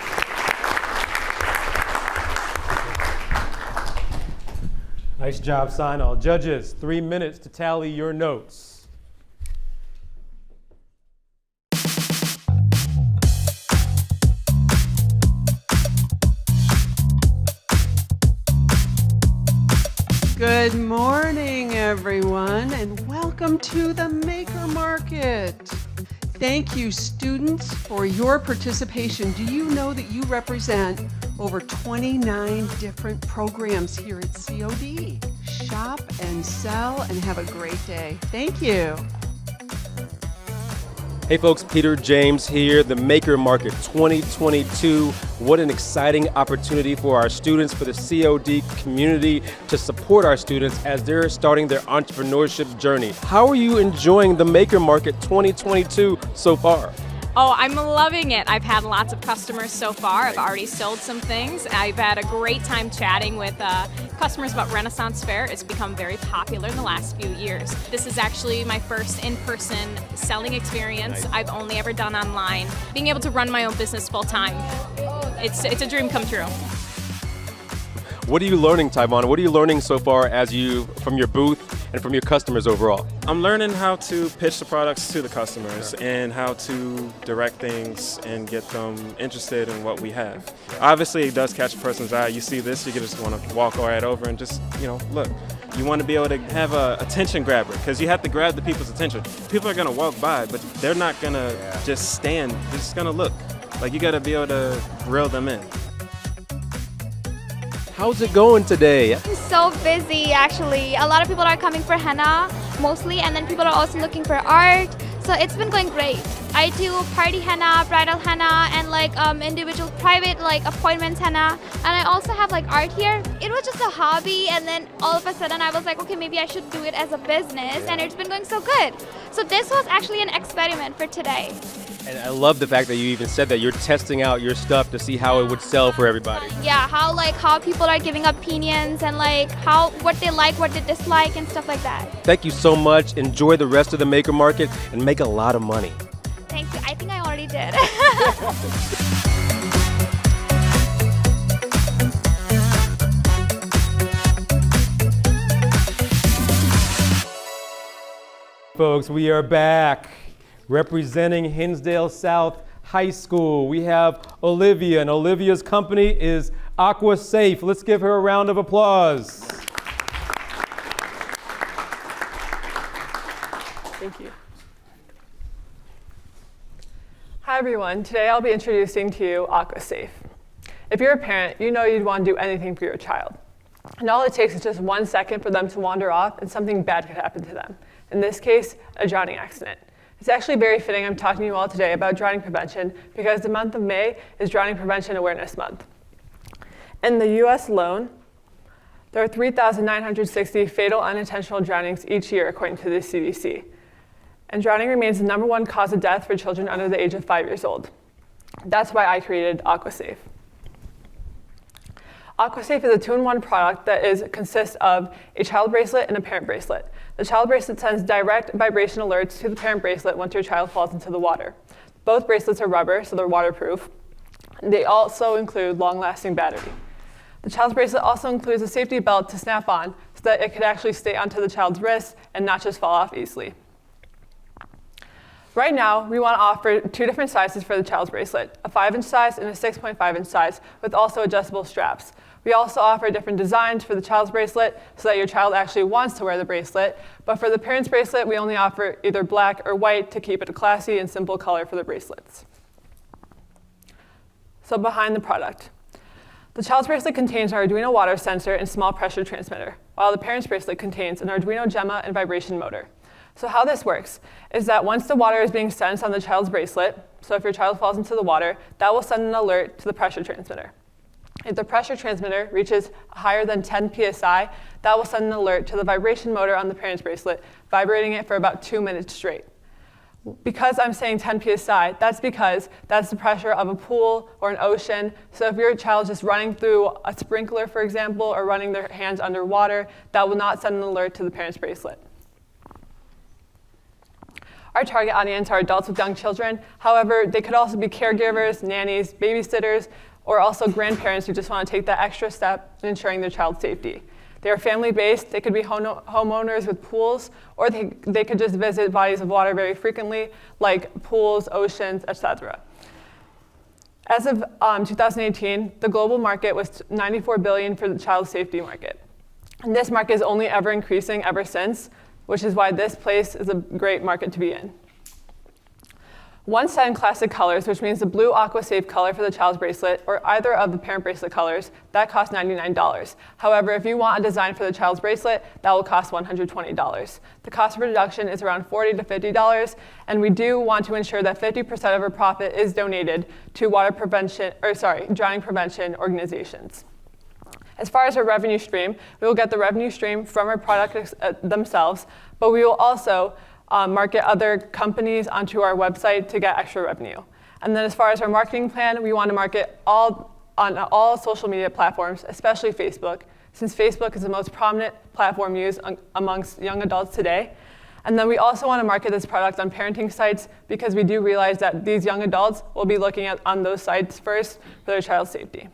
Nice job, SignAll. Judges, 3 minutes to tally your notes. Good morning, everyone, and welcome to the Maker Market. Thank you, students, for your participation. Do you know that you represent over 29 different programs here at COD? Shop and sell and have a great day. Thank you. Hey folks, Peter James here, the Maker Market 2022. What an exciting opportunity for our students, for the COD community, to support our students as they're starting their entrepreneurship journey. How are you enjoying the Maker Market 2022 so far? Oh, I'm loving it. I've had lots of customers so far. I've already sold some things. I've had a great time chatting with customers about Renaissance Fair. It's become very popular in the last few years. This is actually my first in-person selling experience. I've only ever done online. Being able to run my own business full-time, it's a dream come true. What are you learning, Tyvon? What are you learning so far from your booth and from your customers overall? I'm learning how to pitch the products to the customers and how to direct things and get them interested in what we have. Obviously, it does catch a person's eye. You see this, you just want to walk right over and just, look. You want to be able to have a attention grabber, because you have to grab the people's attention. People are going to walk by, but they're not going to just stand. They're just going to look. Like, you got to be able to reel them in. How's it going today? I'm so busy, actually. A lot of people are coming for henna, mostly, and then people are also looking for art. So it's been going great. I do party henna, bridal henna, and individual private appointments henna. And I also have art here. It was just a hobby, and then all of a sudden I was like, okay, maybe I should do it as a business, and it's been going so good. So this was actually an experiment for today. And I love the fact that you even said that you're testing out your stuff to see how it would sell for everybody. Yeah, how people are giving opinions and what they like, what they dislike, and stuff like that. Thank you so much. Enjoy the rest of the Maker Market and make a lot of money. Thank you. I think I already did. Folks, we are back. Representing Hinsdale South High School, we have Olivia, and Olivia's company is Aqua Safe. Let's give her a round of applause. Thank you. Hi everyone, today I'll be introducing to you Aqua Safe. If you're a parent, you know you'd want to do anything for your child. And all it takes is just 1 second for them to wander off and something bad could happen to them. In this case, a drowning accident. It's actually very fitting I'm talking to you all today about drowning prevention because the month of May is Drowning Prevention Awareness Month. In the US alone, there are 3,960 fatal unintentional drownings each year according to the CDC. And drowning remains the #1 cause of death for children under the age of 5 years old. That's why I created Aqua Safe. Aqua Safe is a 2-in-1 product that consists of a child bracelet and a parent bracelet. The child bracelet sends direct vibration alerts to the parent bracelet once your child falls into the water. Both bracelets are rubber, so they're waterproof. They also include long-lasting battery. The child's bracelet also includes a safety belt to snap on so that it could actually stay onto the child's wrist and not just fall off easily. Right now, we want to offer 2 different sizes for the child's bracelet, a 5-inch size and a 6.5-inch size with also adjustable straps. We also offer different designs for the child's bracelet so that your child actually wants to wear the bracelet. But for the parent's bracelet, we only offer either black or white to keep it a classy and simple color for the bracelets. So behind the product. The child's bracelet contains an Arduino water sensor and small pressure transmitter, while the parent's bracelet contains an Arduino Gemma and vibration motor. So how this works is that once the water is being sensed on the child's bracelet, so if your child falls into the water, that will send an alert to the pressure transmitter. If the pressure transmitter reaches higher than 10 psi, that will send an alert to the vibration motor on the parent's bracelet, vibrating it for about 2 minutes straight. Because I'm saying 10 psi, that's because that's the pressure of a pool or an ocean. So if your child's just running through a sprinkler, for example, or running their hands underwater, that will not send an alert to the parent's bracelet. Our target audience are adults with young children. However, they could also be caregivers, nannies, babysitters, or also grandparents who just want to take that extra step in ensuring their child's safety. They are family-based. They could be homeowners with pools, or they could just visit bodies of water very frequently, like pools, oceans, etc. As of 2018, the global market was $94 billion for the child safety market. And this market is only ever increasing ever since, which is why this place is a great market to be in. One set in classic colors, which means the blue Aqua Safe color for the child's bracelet, or either of the parent bracelet colors, that costs $99. However, if you want a design for the child's bracelet, that will cost $120. The cost of production is around $40 to $50, and we do want to ensure that 50% of our profit is donated to drowning prevention organizations. As far as our revenue stream, we will get the revenue stream from our products themselves, but we will also market other companies onto our website to get extra revenue. And then as far as our marketing plan, we want to market on all social media platforms, especially Facebook, since Facebook is the most prominent platform used amongst young adults today. And then we also want to market this product on parenting sites because we do realize that these young adults will be looking on those sites first for their child's safety.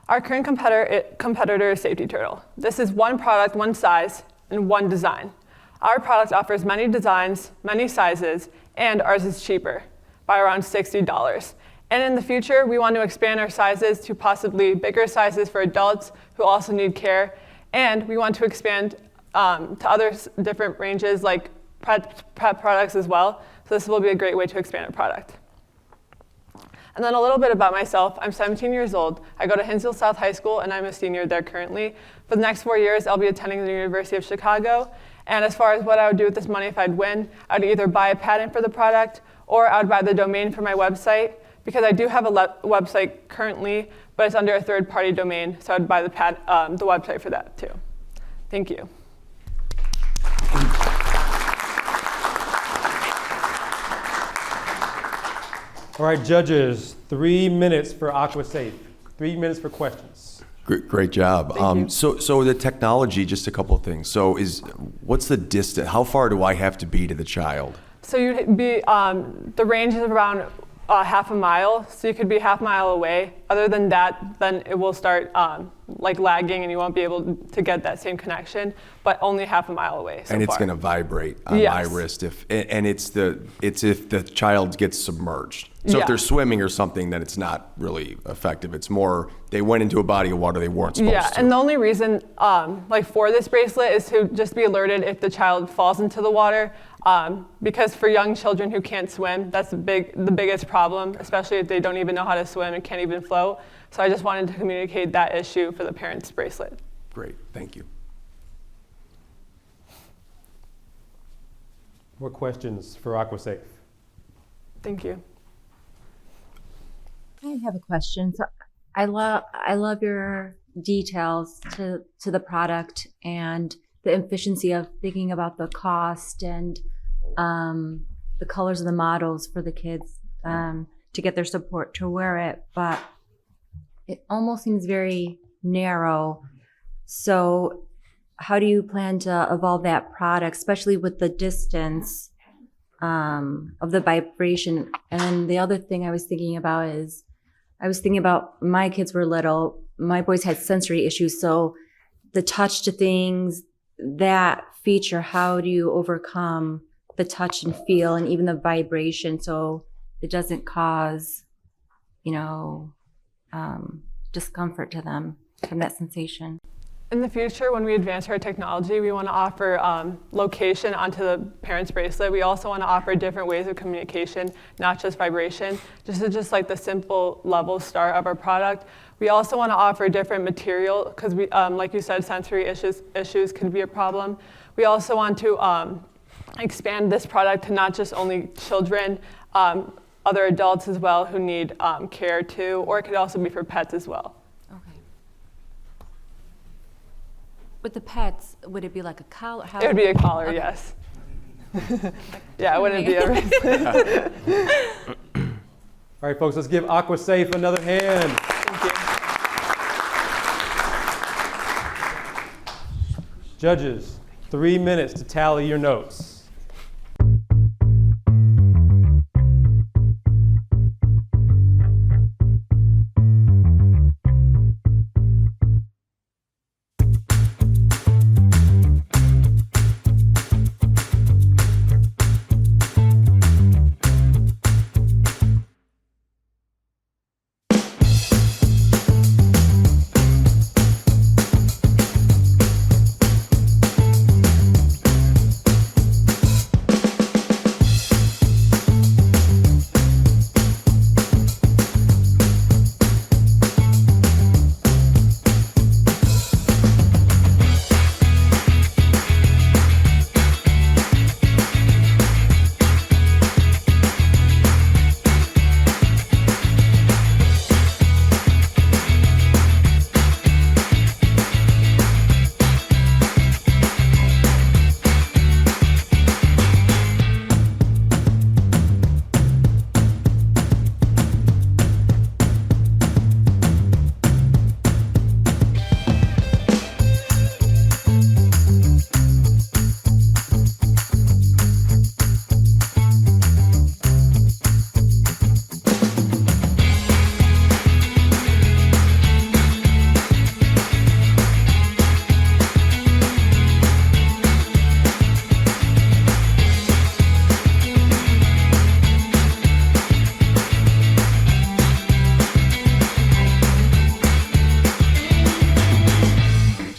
Our current competitor is Safety Turtle. This is one product, one size, and one design. Our product offers many designs, many sizes, and ours is cheaper by around $60. And in the future, we want to expand our sizes to possibly bigger sizes for adults who also need care. And we want to expand to other different ranges like pet products as well. So this will be a great way to expand our product. And then a little bit about myself. I'm 17 years old. I go to Hinsdale South High School, and I'm a senior there currently. For the next 4 years, I'll be attending the University of Chicago. And as far as what I would do with this money if I'd win, I'd either buy a patent for the product, or I would buy the domain for my website, because I do have a website currently, but it's under a third-party domain, so I'd buy the website for that too. Thank you. All right, judges, 3 minutes for Aqua Safe. 3 minutes for questions. Great job. So the technology, just a couple of things. So what's the distance? How far do I have to be to the child? So you'd be, the range is around half a mile, so you could be half a mile away. Other than that, then it will start like lagging and you won't be able to get that same connection, but only half a mile away so And it's far. going to vibrate on Yes. my wrist it's if the child gets submerged. So Yeah. if they're swimming or something, then it's not really effective. It's more they went into a body of water they weren't supposed Yeah, to. and the only reason like for this bracelet is to just be alerted if the child falls into the water, because for young children who can't swim, that's the biggest problem, especially if they don't even know how to swim and can't even float. So I just wanted to communicate that issue for the parents' bracelet. Great, thank you. More questions for AquaSafe? Thank you. I have a question. So I love your details to the product and the efficiency of thinking about the cost and the colors of the models for the kids to get their support to wear it. But it almost seems very narrow. So how do you plan to evolve that product, especially with the distance of the vibration? And then the other thing I was thinking about is, my kids were little, my boys had sensory issues, so the touch to things, that feature, how do you overcome the touch and feel and even the vibration so it doesn't cause, discomfort to them from that sensation? In the future, when we advance our technology, we want to offer location onto the parent's bracelet. We also want to offer different ways of communication, not just vibration, just like the simple level start of our product. We also want to offer different material because we, like you said, sensory issues could be a problem. We also want to expand this product to not just only children, other adults as well who need care too, or it could also be for pets as well. With the pets, would it be like a collar? It would be a collar, Okay. yes. Yeah, it wouldn't be a bracelet. All right, folks, let's give AquaSafe another hand. Thank you. Judges, 3 minutes to tally your notes.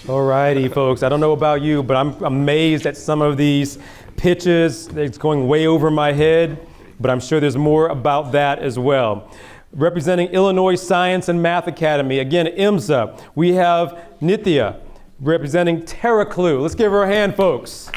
Alrighty, folks, I don't know about you, but I'm amazed at some of these pitches. It's going way over my head, but I'm sure there's more about that as well. Representing Illinois Science and Math Academy, again, IMSA, we have Nithya, representing Terraclu. Let's give her a hand, folks.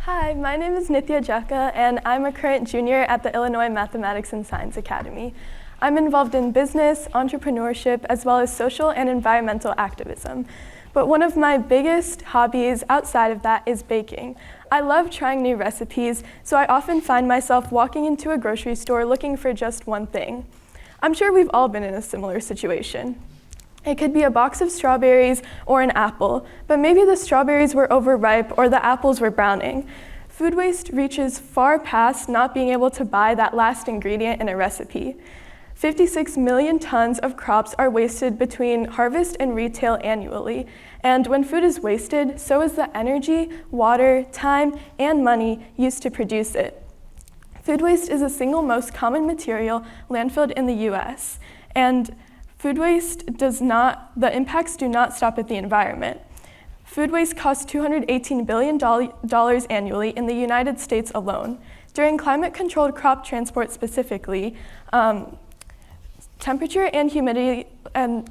Hi, my name is Nithya Jaka, and I'm a current junior at the Illinois Mathematics and Science Academy. I'm involved in business, entrepreneurship, as well as social and environmental activism. But one of my biggest hobbies outside of that is baking. I love trying new recipes, so I often find myself walking into a grocery store looking for just one thing. I'm sure we've all been in a similar situation. It could be a box of strawberries or an apple, but maybe the strawberries were overripe or the apples were browning. Food waste reaches far past not being able to buy that last ingredient in a recipe. 56 million tons of crops are wasted between harvest and retail annually, and when food is wasted, so is the energy, water, time, and money used to produce it. Food waste is the single most common material landfilled in the US, and food waste the impacts do not stop at the environment. Food waste costs $218 billion annually in the United States alone. During climate-controlled crop transport specifically, temperature and humidity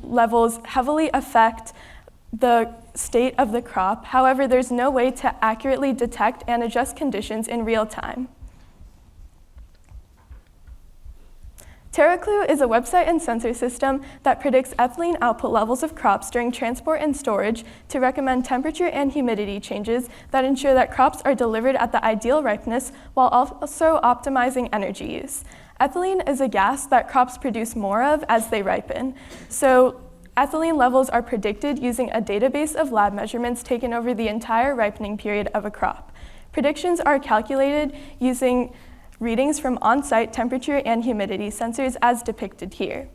levels heavily affect the state of the crop. However, there's no way to accurately detect and adjust conditions in real time. Terraclu is a website and sensor system that predicts ethylene output levels of crops during transport and storage to recommend temperature and humidity changes that ensure that crops are delivered at the ideal ripeness while also optimizing energy use. Ethylene is a gas that crops produce more of as they ripen. So ethylene levels are predicted using a database of lab measurements taken over the entire ripening period of a crop. Predictions are calculated using readings from on-site temperature and humidity sensors as depicted here.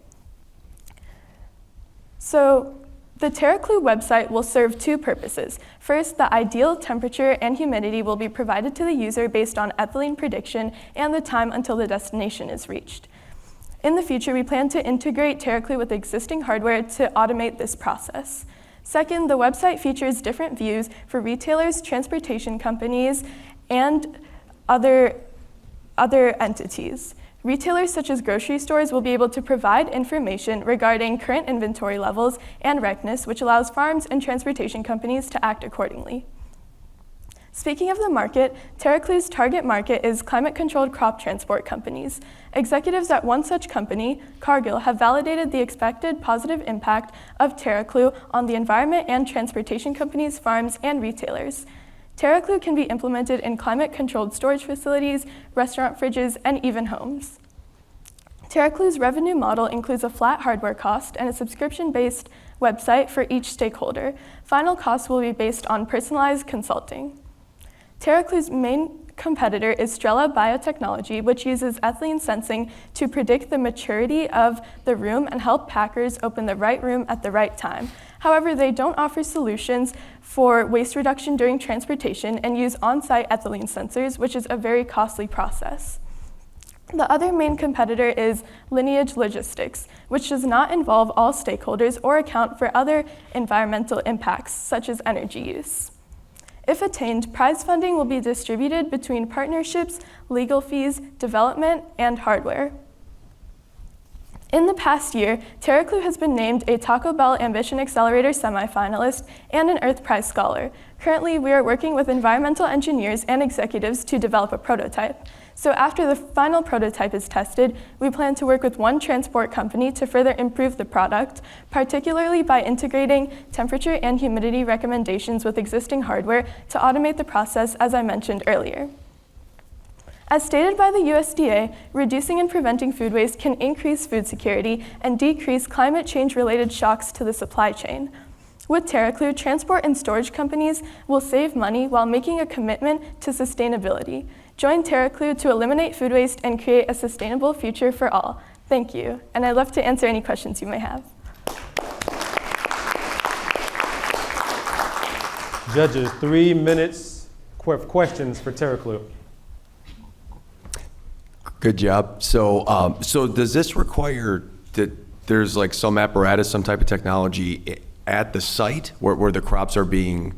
So the Terraclu website will serve two purposes. First, the ideal temperature and humidity will be provided to the user based on ethylene prediction and the time until the destination is reached. In the future, we plan to integrate Terraclu with existing hardware to automate this process. Second, the website features different views for retailers, transportation companies, and other entities. Retailers such as grocery stores will be able to provide information regarding current inventory levels and ripeness, which allows farms and transportation companies to act accordingly. Speaking of the market, Terraclu's target market is climate-controlled crop transport companies. Executives at one such company, Cargill, have validated the expected positive impact of Terraclu on the environment and transportation companies, farms, and retailers. Terraclu can be implemented in climate-controlled storage facilities, restaurant fridges, and even homes. Terraclu's revenue model includes a flat hardware cost and a subscription-based website for each stakeholder. Final costs will be based on personalized consulting. Terraclu's main competitor is Strela Biotechnology, which uses ethylene sensing to predict the maturity of the room and help packers open the right room at the right time. However, they don't offer solutions for waste reduction during transportation and use on-site ethylene sensors, which is a very costly process. The other main competitor is Lineage Logistics, which does not involve all stakeholders or account for other environmental impacts, such as energy use. If attained, prize funding will be distributed between partnerships, legal fees, development, and hardware. In the past year, Terraclu has been named a Taco Bell Ambition Accelerator semifinalist and an Earth Prize Scholar. Currently, we are working with environmental engineers and executives to develop a prototype. So after the final prototype is tested, we plan to work with one transport company to further improve the product, particularly by integrating temperature and humidity recommendations with existing hardware to automate the process, as I mentioned earlier. As stated by the USDA, reducing and preventing food waste can increase food security and decrease climate change-related shocks to the supply chain. With Terraclu, transport and storage companies will save money while making a commitment to sustainability. Join Terraclu to eliminate food waste and create a sustainable future for all. Thank you, and I'd love to answer any questions you may have. Judges, 3 minutes questions for Terraclu. Good job. So, so does this require that there's like some apparatus, some type of technology at the site where the crops are growing?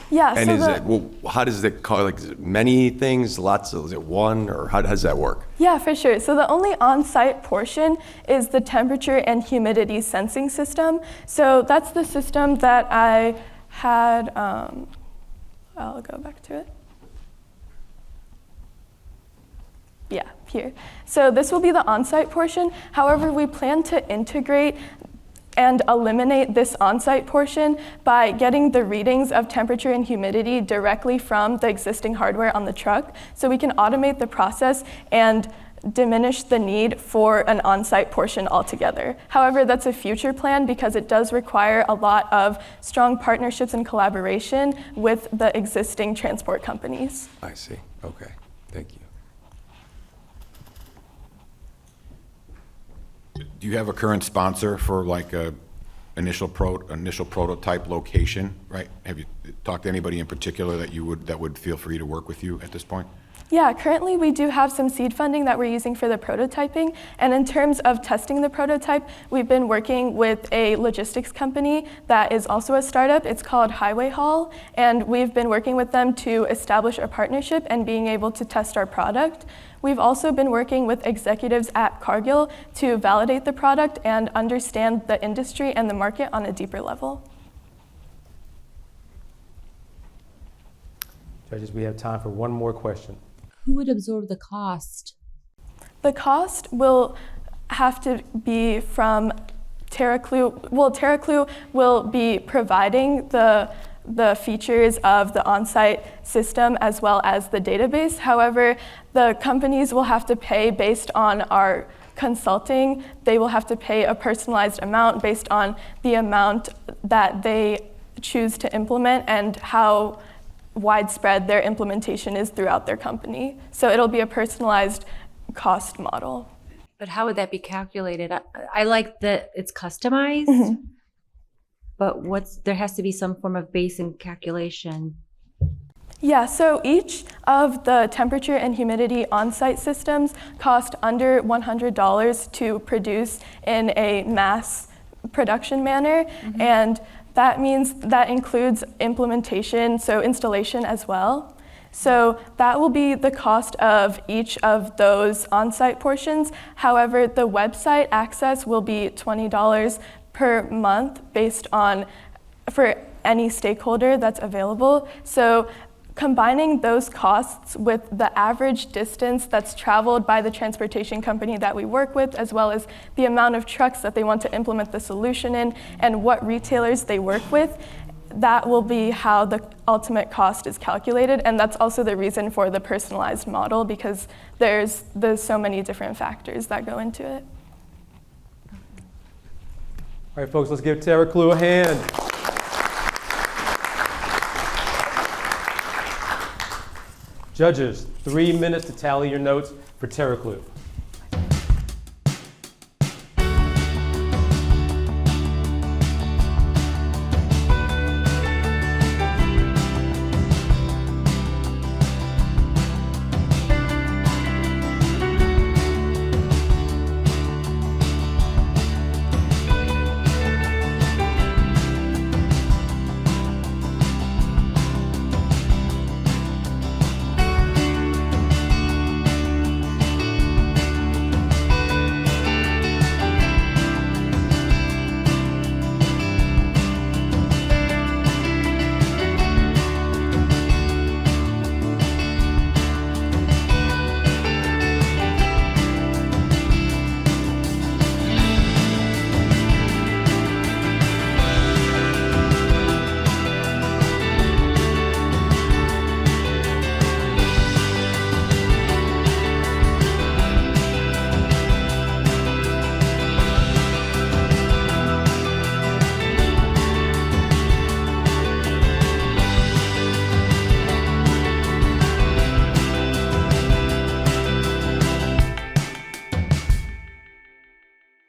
Yeah. And how does it call, like, is it many things, lots of, is it one, or how does that work? Yeah, for sure. So the only on-site portion is the temperature and humidity sensing system. So that's the system that I had, I'll go back to it. Yeah, here. So this will be the on-site portion. However, we plan to integrate and eliminate this on-site portion by getting the readings of temperature and humidity directly from the existing hardware on the truck, so we can automate the process and diminish the need for an on-site portion altogether. However, that's a future plan because it does require a lot of strong partnerships and collaboration with the existing transport companies. I see. Okay. Thank you. Do you have a current sponsor for like a initial prototype location, right? Have you talked to anybody in particular that would feel free to work with you at this point? Yeah, currently we do have some seed funding that we're using for the prototyping. And in terms of testing the prototype, we've been working with a logistics company that is also a startup. It's called Highway Haul. And we've been working with them to establish a partnership and being able to test our product. We've also been working with executives at Cargill to validate the product and understand the industry and the market on a deeper level. Judges, we have time for one more question. Who would absorb the cost? The cost will have to be from Terraclu. Well, Terraclu will be providing the features of the on-site system as well as the database. However, the companies will have to pay based on our consulting. They will have to pay a personalized amount based on the amount that they choose to implement and how widespread their implementation is throughout their company. So it'll be a personalized cost model. But how would that be calculated? I like that it's customized, but there has to be some form of base and calculation. Yeah, so each of the temperature and humidity on-site systems cost under $100 to produce in a mass production manner, and that means that includes implementation, so installation as well. So that will be the cost of each of those on-site portions. However, the website access will be $20 per month based on, for any stakeholder that's available. So combining those costs with the average distance that's traveled by the transportation company that we work with, as well as the amount of trucks that they want to implement the solution in, and what retailers they work with, that will be how the ultimate cost is calculated. And that's also the reason for the personalized model, because there's so many different factors that go into it. All right, folks, let's give Terraclu a hand. Judges, 3 minutes to tally your notes for Terraclu.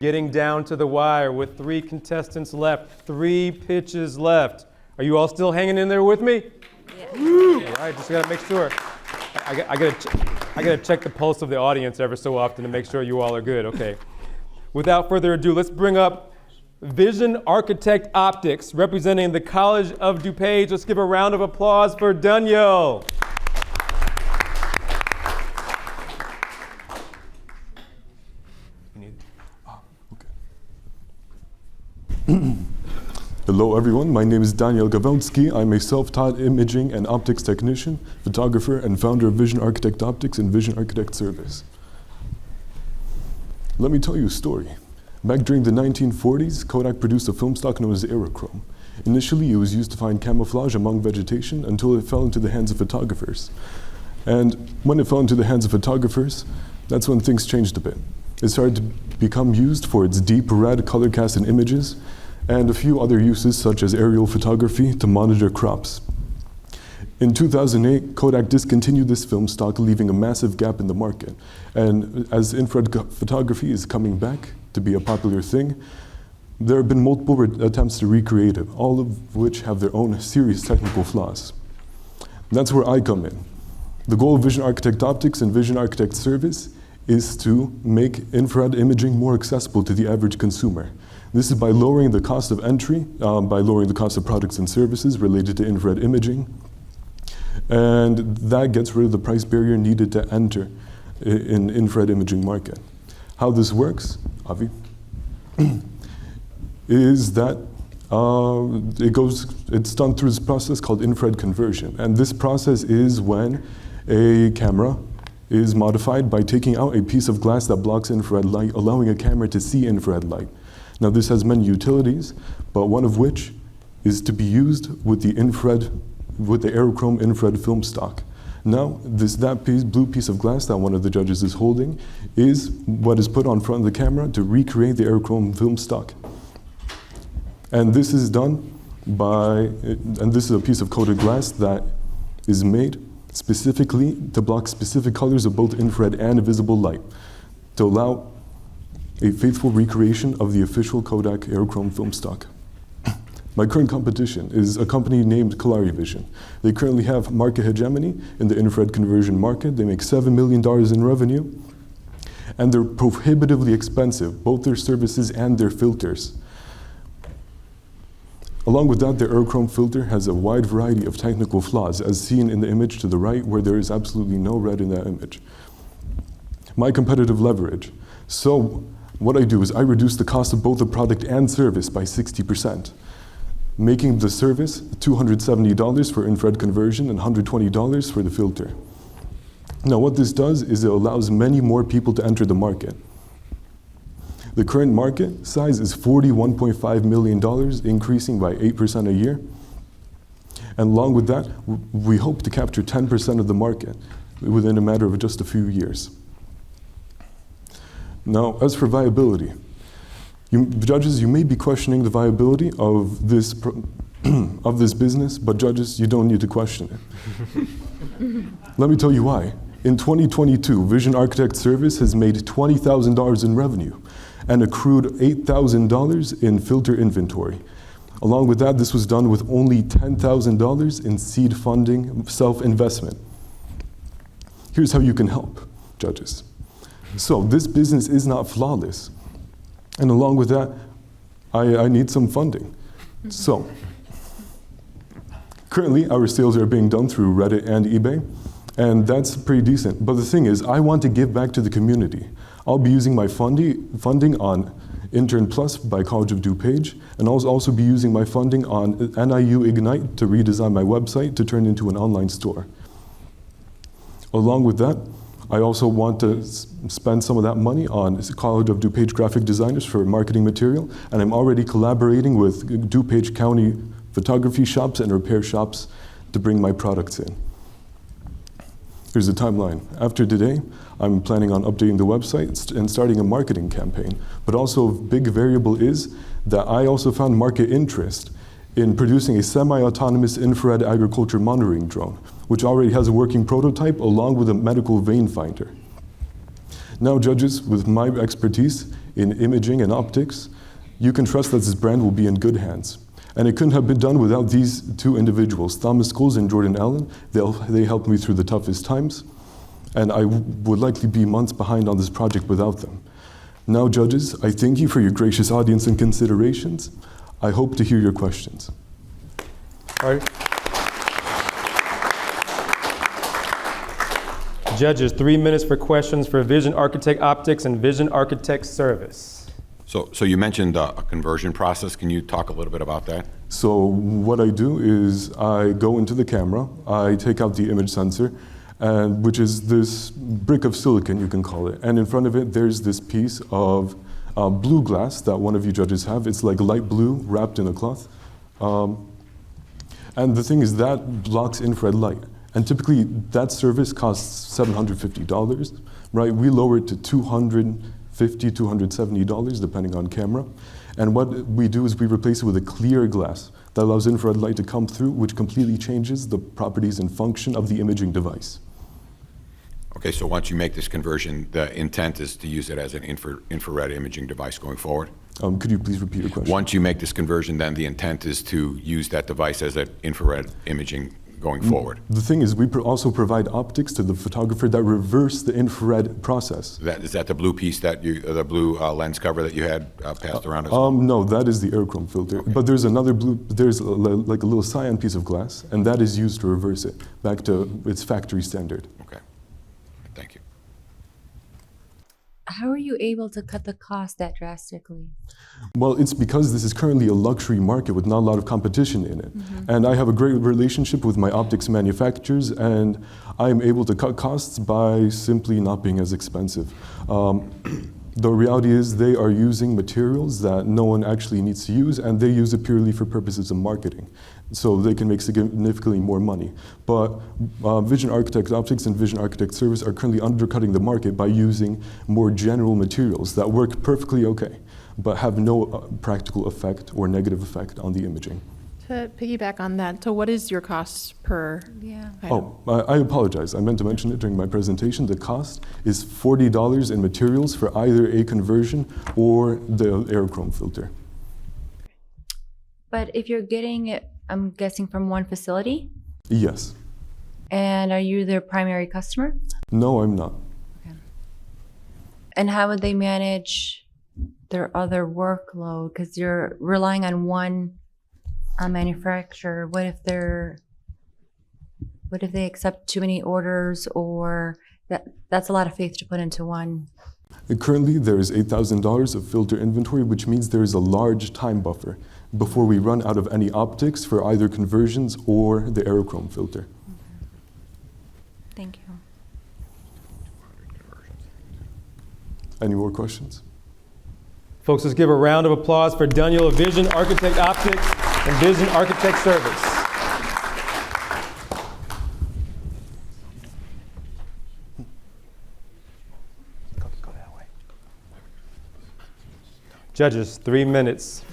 Getting down to the wire with 3 contestants left, 3 pitches left. Are you all still hanging in there with me? Yeah. All right, just gotta make sure. I gotta check the pulse of the audience ever so often to make sure you all are good. Okay. Without further ado, let's bring up Vision Architect Optics, representing the College of DuPage. Let's give a round of applause for Daniel. Hello everyone, my name is Daniel Gawelski. I'm a self-taught imaging and optics technician, photographer, and founder of Vision Architect Optics and Vision Architect Service. Let me tell you a story. Back during the 1940s, Kodak produced a film stock known as Aerochrome. Initially, it was used to find camouflage among vegetation until it fell into the hands of photographers. And when it fell into the hands of photographers, That's when things changed a bit. It started to become used for its deep red color-casted images and a few other uses such as aerial photography to monitor crops. In 2008, Kodak discontinued this film stock, leaving a massive gap in the market. And as infrared photography is coming back to be a popular thing, there have been multiple attempts to recreate it, all of which have their own serious technical flaws. That's where I come in. The goal of Vision Architect Optics and Vision Architect Service is to make infrared imaging more accessible to the average consumer. This is by lowering the cost of entry, by lowering the cost of products and services related to infrared imaging, and that gets rid of the price barrier needed to enter in infrared imaging market. How this works, Avi, is that it's done through this process called infrared conversion. And this process is when a camera is modified by taking out a piece of glass that blocks infrared light, allowing a camera to see infrared light. Now this has many utilities, but one of which is to be used with the aerochrome infrared film stock. Now, blue piece of glass that one of the judges is holding is what is put on front of the camera to recreate the aerochrome film stock. And this is done and this is a piece of coated glass that is made specifically to block specific colors of both infrared and visible light to allow a faithful recreation of the official Kodak aerochrome film stock. My current competition is a company named Kalari Vision. They currently have market hegemony in the infrared conversion market. They make $7 million in revenue, and they're prohibitively expensive, both their services and their filters. Along with that, their aerochrome filter has a wide variety of technical flaws, as seen in the image to the right, where there is absolutely no red in that image. My competitive leverage. So what I do is I reduce the cost of both the product and service by 60%. Making the service $270 for infrared conversion and $120 for the filter. Now what this does is it allows many more people to enter the market. The current market size is $41.5 million, increasing by 8% a year. And along with that, we hope to capture 10% of the market within a matter of just a few years. Now, as for viability, judges, you may be questioning the viability of this business, but judges, you don't need to question it. Let me tell you why. In 2022, Vision Architect Service has made $20,000 in revenue and accrued $8,000 in filter inventory. Along with that, this was done with only $10,000 in seed funding, self-investment. Here's how you can help, judges. So this business is not flawless. And along with that, I need some funding. So currently, our sales are being done through Reddit and eBay, and that's pretty decent. But the thing is, I want to give back to the community. I'll be using my funding on Intern Plus by College of DuPage, and I'll also be using my funding on NIU Ignite to redesign my website to turn into an online store. Along with that, I also want to spend some of that money on College of DuPage graphic designers for marketing material, and I'm already collaborating with DuPage County photography shops and repair shops to bring my products in. Here's the timeline. After today, I'm planning on updating the website and starting a marketing campaign, but also a big variable is that I also found market interest in producing a semi-autonomous infrared agriculture monitoring drone, which already has a working prototype along with a medical vein finder. Now, judges, with my expertise in imaging and optics, you can trust that this brand will be in good hands. And it couldn't have been done without these two individuals, Thomas Scholes and Jordan Allen. They helped me through the toughest times, and I would likely be months behind on this project without them. Now, judges, I thank you for your gracious audience and considerations. I hope to hear your questions. All right. Judges, 3 minutes for questions for Vision Architect Optics and Vision Architect Service. So you mentioned a conversion process. Can you talk a little bit about that? So what I do is I go into the camera, I take out the image sensor, which is this brick of silicon, you can call it. And in front of it, there's this piece of blue glass that one of you judges have. It's like light blue wrapped in a cloth. And the thing is that blocks infrared light. And typically that service costs $750, right? We lower it to $250, $270 depending on camera. And what we do is we replace it with a clear glass that allows infrared light to come through, which completely changes the properties and function of the imaging device. Okay, so once you make this conversion, the intent is to use it as an infrared imaging device going forward? Could you please repeat your question? Once you make this conversion, then the intent is to use that device as an infrared imaging going forward? The thing is, we also provide optics to the photographer that reverse the infrared process. Is that the blue piece that the blue lens cover that you had passed around as well? No, that is the aerochrome filter. Okay. But there's another blue, there's like a little cyan piece of glass, and that is used to reverse it back to its factory standard. Okay, thank you. How are you able to cut the cost that drastically? Well, it's because this is currently a luxury market with not a lot of competition in it. Mm-hmm. And I have a great relationship with my optics manufacturers, and I'm able to cut costs by simply not being as expensive. The reality is they are using materials that no one actually needs to use, and they use it purely for purposes of marketing. So they can make significantly more money. But Vision Architect Optics and Vision Architect Service are currently undercutting the market by using more general materials that work perfectly okay, but have no practical effect or negative effect on the imaging. To piggyback on that, so what is your cost per item? Oh, I apologize. I meant to mention it during my presentation. The cost is $40 in materials for either a conversion or the aerochrome filter. But if you're getting it, I'm guessing from one facility? Yes. And are you their primary customer? No, I'm not. Okay. And how would they manage their other workload? Because you're relying on one manufacturer. What if they accept too many orders, or that's a lot of faith to put into one? Currently, there is $8,000 of filter inventory, which means there is a large time buffer before we run out of any optics for either conversions or the aerochrome filter. Thank you. Any more questions? Folks, let's give a round of applause for Daniel of Vision Architect Optics and Vision Architect Service. Go that way. Judges, 3 minutes.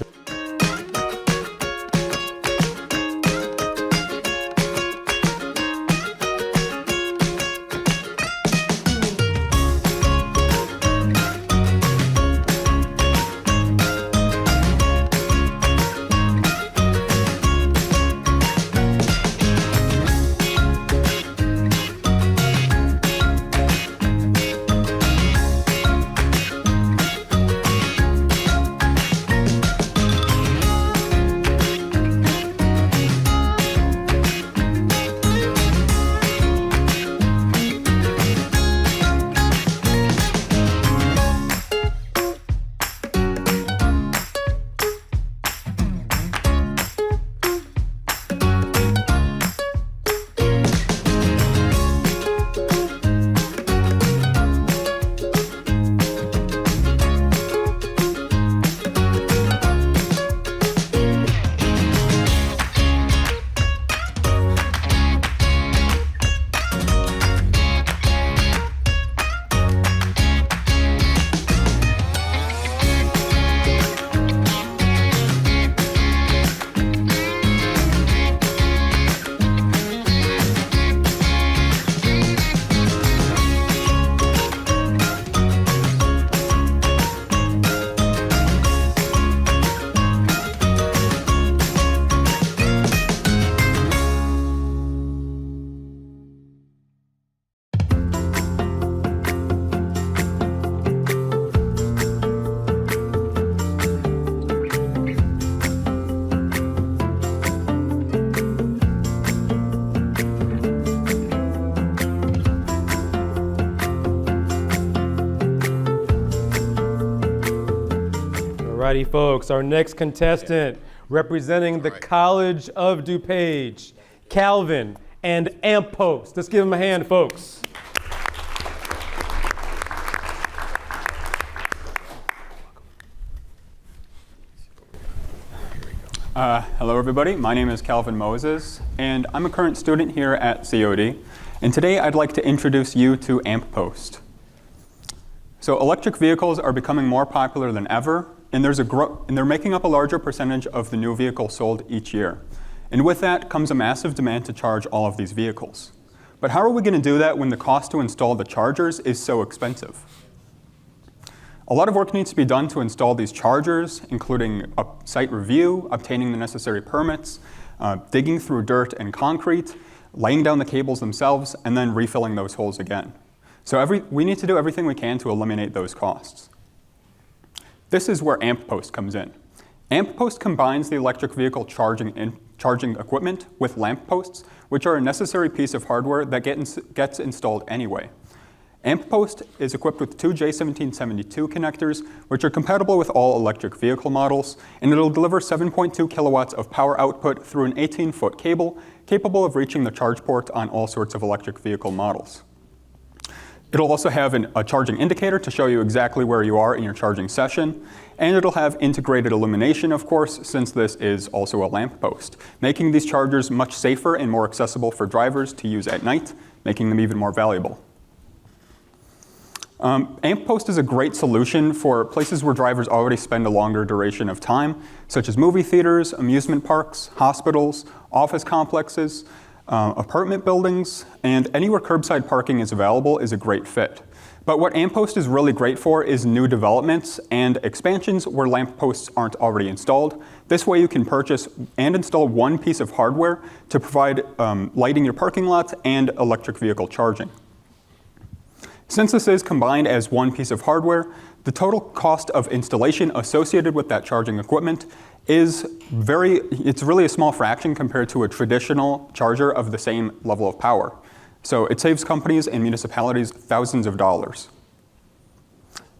Alrighty, folks, our next contestant representing the College of DuPage, Calvin and AmpPost. Let's give them a hand, folks. Hello everybody, my name is Calvin Moses, and I'm a current student here at COD, and today I'd like to introduce you to AmpPost. So electric vehicles are becoming more popular than ever, and they're making up a larger percentage of the new vehicles sold each year. And with that comes a massive demand to charge all of these vehicles. But how are we going to do that when the cost to install the chargers is so expensive? A lot of work needs to be done to install these chargers, including a site review, obtaining the necessary permits, digging through dirt and concrete, laying down the cables themselves, and then refilling those holes again. So we need to do everything we can to eliminate those costs. This is where AmpPost comes in. AmpPost combines the electric vehicle charging equipment with lamp posts, which are a necessary piece of hardware that gets installed anyway. AmpPost is equipped with two J1772 connectors, which are compatible with all electric vehicle models, and it'll deliver 7.2 kilowatts of power output through an 18-foot cable, capable of reaching the charge port on all sorts of electric vehicle models. It'll also have a charging indicator to show you exactly where you are in your charging session, and it'll have integrated illumination, of course, since this is also a lamp post, making these chargers much safer and more accessible for drivers to use at night, making them even more valuable. AmpPost is a great solution for places where drivers already spend a longer duration of time, such as movie theaters, amusement parks, hospitals, office complexes, apartment buildings, and anywhere curbside parking is available is a great fit. But what AmpPost is really great for is new developments and expansions where lamp posts aren't already installed. This way you can purchase and install one piece of hardware to provide lighting your parking lot and electric vehicle charging. Since this is combined as one piece of hardware, the total cost of installation associated with that charging equipment is it's really a small fraction compared to a traditional charger of the same level of power. So it saves companies and municipalities thousands of dollars.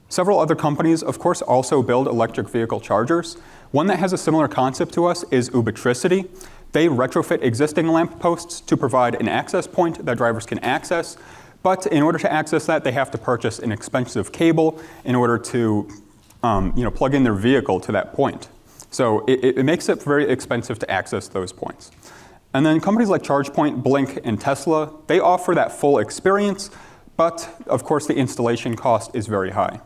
Several other companies, of course, also build electric vehicle chargers. One that has a similar concept to us is Ubitricity. They retrofit existing lamp posts to provide an access point that drivers can access. But in order to access that, they have to purchase an expensive cable in order to plug in their vehicle to that point. So it makes it very expensive to access those points. And then companies like ChargePoint, Blink, and Tesla, they offer that full experience, but of course the installation cost is very high.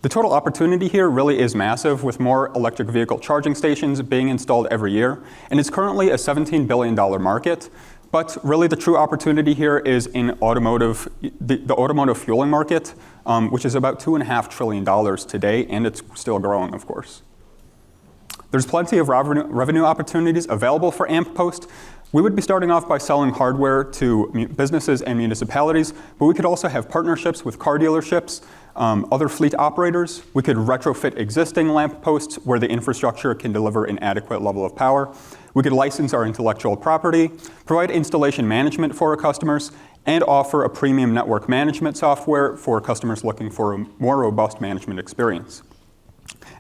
The total opportunity here really is massive, with more electric vehicle charging stations being installed every year, and it's currently a $17 billion market. But really the true opportunity here is in the automotive fueling market, which is about $2.5 trillion today, and it's still growing, of course. There's plenty of revenue opportunities available for AmpPost. We would be starting off by selling hardware to businesses and municipalities, but we could also have partnerships with car dealerships, other fleet operators. We could retrofit existing lamp posts where the infrastructure can deliver an adequate level of power. We could license our intellectual property, provide installation management for our customers, and offer a premium network management software for customers looking for a more robust management experience.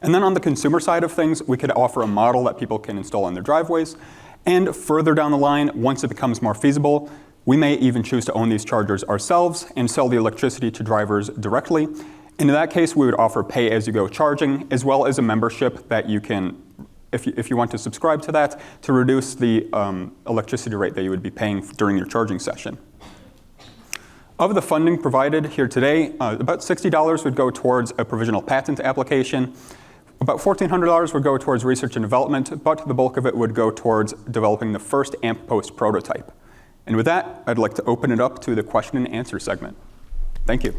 And then on the consumer side of things, we could offer a model that people can install in their driveways. And further down the line, once it becomes more feasible, we may even choose to own these chargers ourselves and sell the electricity to drivers directly. And in that case, we would offer pay-as-you-go charging, as well as a membership that you can, if you want to subscribe to that, to reduce the electricity rate that you would be paying during your charging session. Of the funding provided here today, about $60 would go towards a provisional patent application. About $1,400 would go towards research and development, but the bulk of it would go towards developing the first AmpPost prototype. And with that, I'd like to open it up to the question and answer segment. Thank you.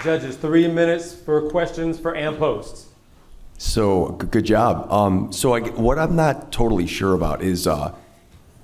Judges, 3 minutes for questions for AmpPost. So, good job. What I'm not totally sure about is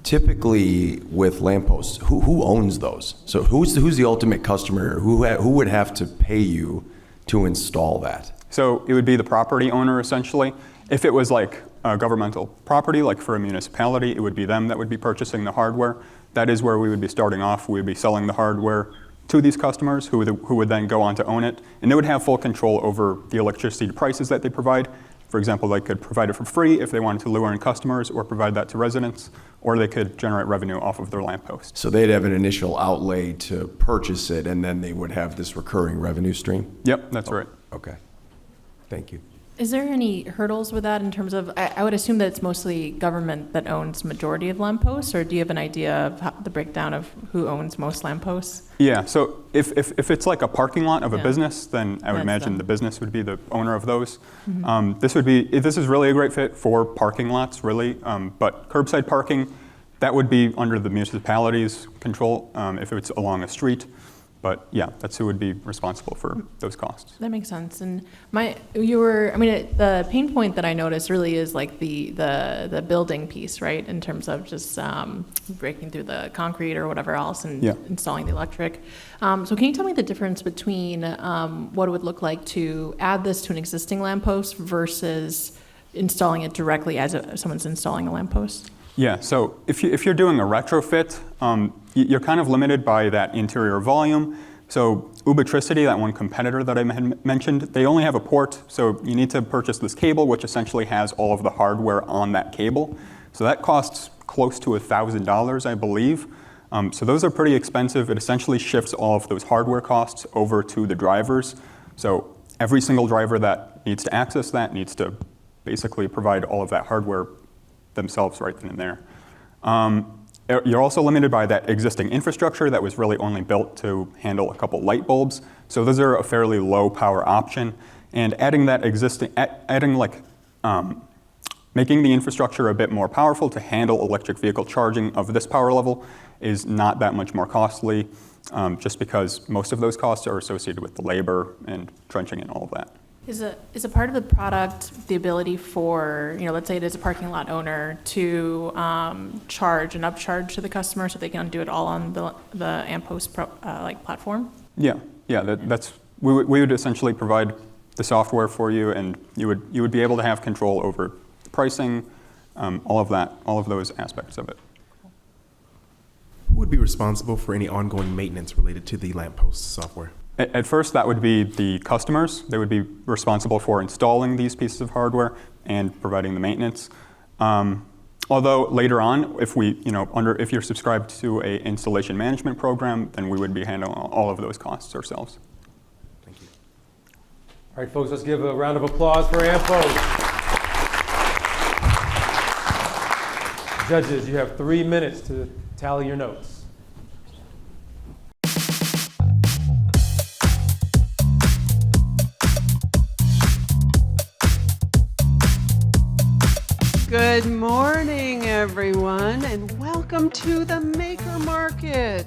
typically with lamp posts, who owns those? So who's the ultimate customer? Who would have to pay you to install that? So it would be the property owner, essentially. If it was like a governmental property, like for a municipality, it would be them that would be purchasing the hardware. That is where we would be starting off. We would be selling the hardware to these customers who would then go on to own it. And they would have full control over the electricity prices that they provide For example, they could provide it for free if they wanted to lure in customers or provide that to residents, or they could generate revenue off of their lampposts. So they'd have an initial outlay to purchase it, and then they would have this recurring revenue stream? Yep, that's right. Okay. Thank you. Is there any hurdles with that in terms of, I would assume that it's mostly government that owns majority of lampposts, or do you have an idea of the breakdown of who owns most lampposts? Yeah, so if it's like a parking lot of a Yeah. business, then I would That's imagine them. the business would be the owner of those. Mhm. This is really a great fit for parking lots, really, but curbside parking, that would be under the municipality's control if it's along a street. But yeah, that's who would be responsible for those costs. That makes sense. And the pain point that I noticed really is like the building piece, right? In terms of just breaking through the concrete or whatever else and Yeah. installing the electric. So can you tell me the difference between what it would look like to add this to an existing lamppost versus installing it directly as someone's installing a lamppost? Yeah, so if you're doing a retrofit, you're kind of limited by that interior volume. So Ubitricity, that one competitor that I mentioned, they only have a port, so you need to purchase this cable, which essentially has all of the hardware on that cable. So that costs close to $1,000, I believe. So those are pretty expensive. It essentially shifts all of those hardware costs over to the drivers. So every single driver that needs to access that needs to basically provide all of that hardware themselves right then and there. You're also limited by that existing infrastructure that was really only built to handle a couple light bulbs. So those are a fairly low power option. And adding that making the infrastructure a bit more powerful to handle electric vehicle charging of this power level is not that much more costly, just because most of those costs are associated with the labor and trenching and all of that. Is a part of the product the ability for, let's say it is a parking lot owner to charge and upcharge to the customer so they can do it all on the AmpPost platform? Yeah, we would essentially provide the software for you, and you would be able to have control over the pricing, all of those aspects of it. Who would be responsible for any ongoing maintenance related to the lamppost software? At first, that would be the customers. They would be responsible for installing these pieces of hardware and providing the maintenance. Although later on, if you're subscribed to an installation management program, then we would be handling all of those costs ourselves. Thank you. All right, folks, let's give a round of applause for AmpPost. Judges, you have 3 minutes to tally your notes. Good morning, everyone, and welcome to the Maker Market.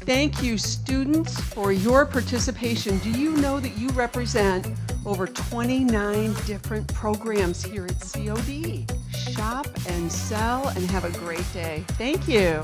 Thank you, students, for your participation. Do you know that you represent over 29 different programs here at COD? Shop and sell and have a great day. Thank you.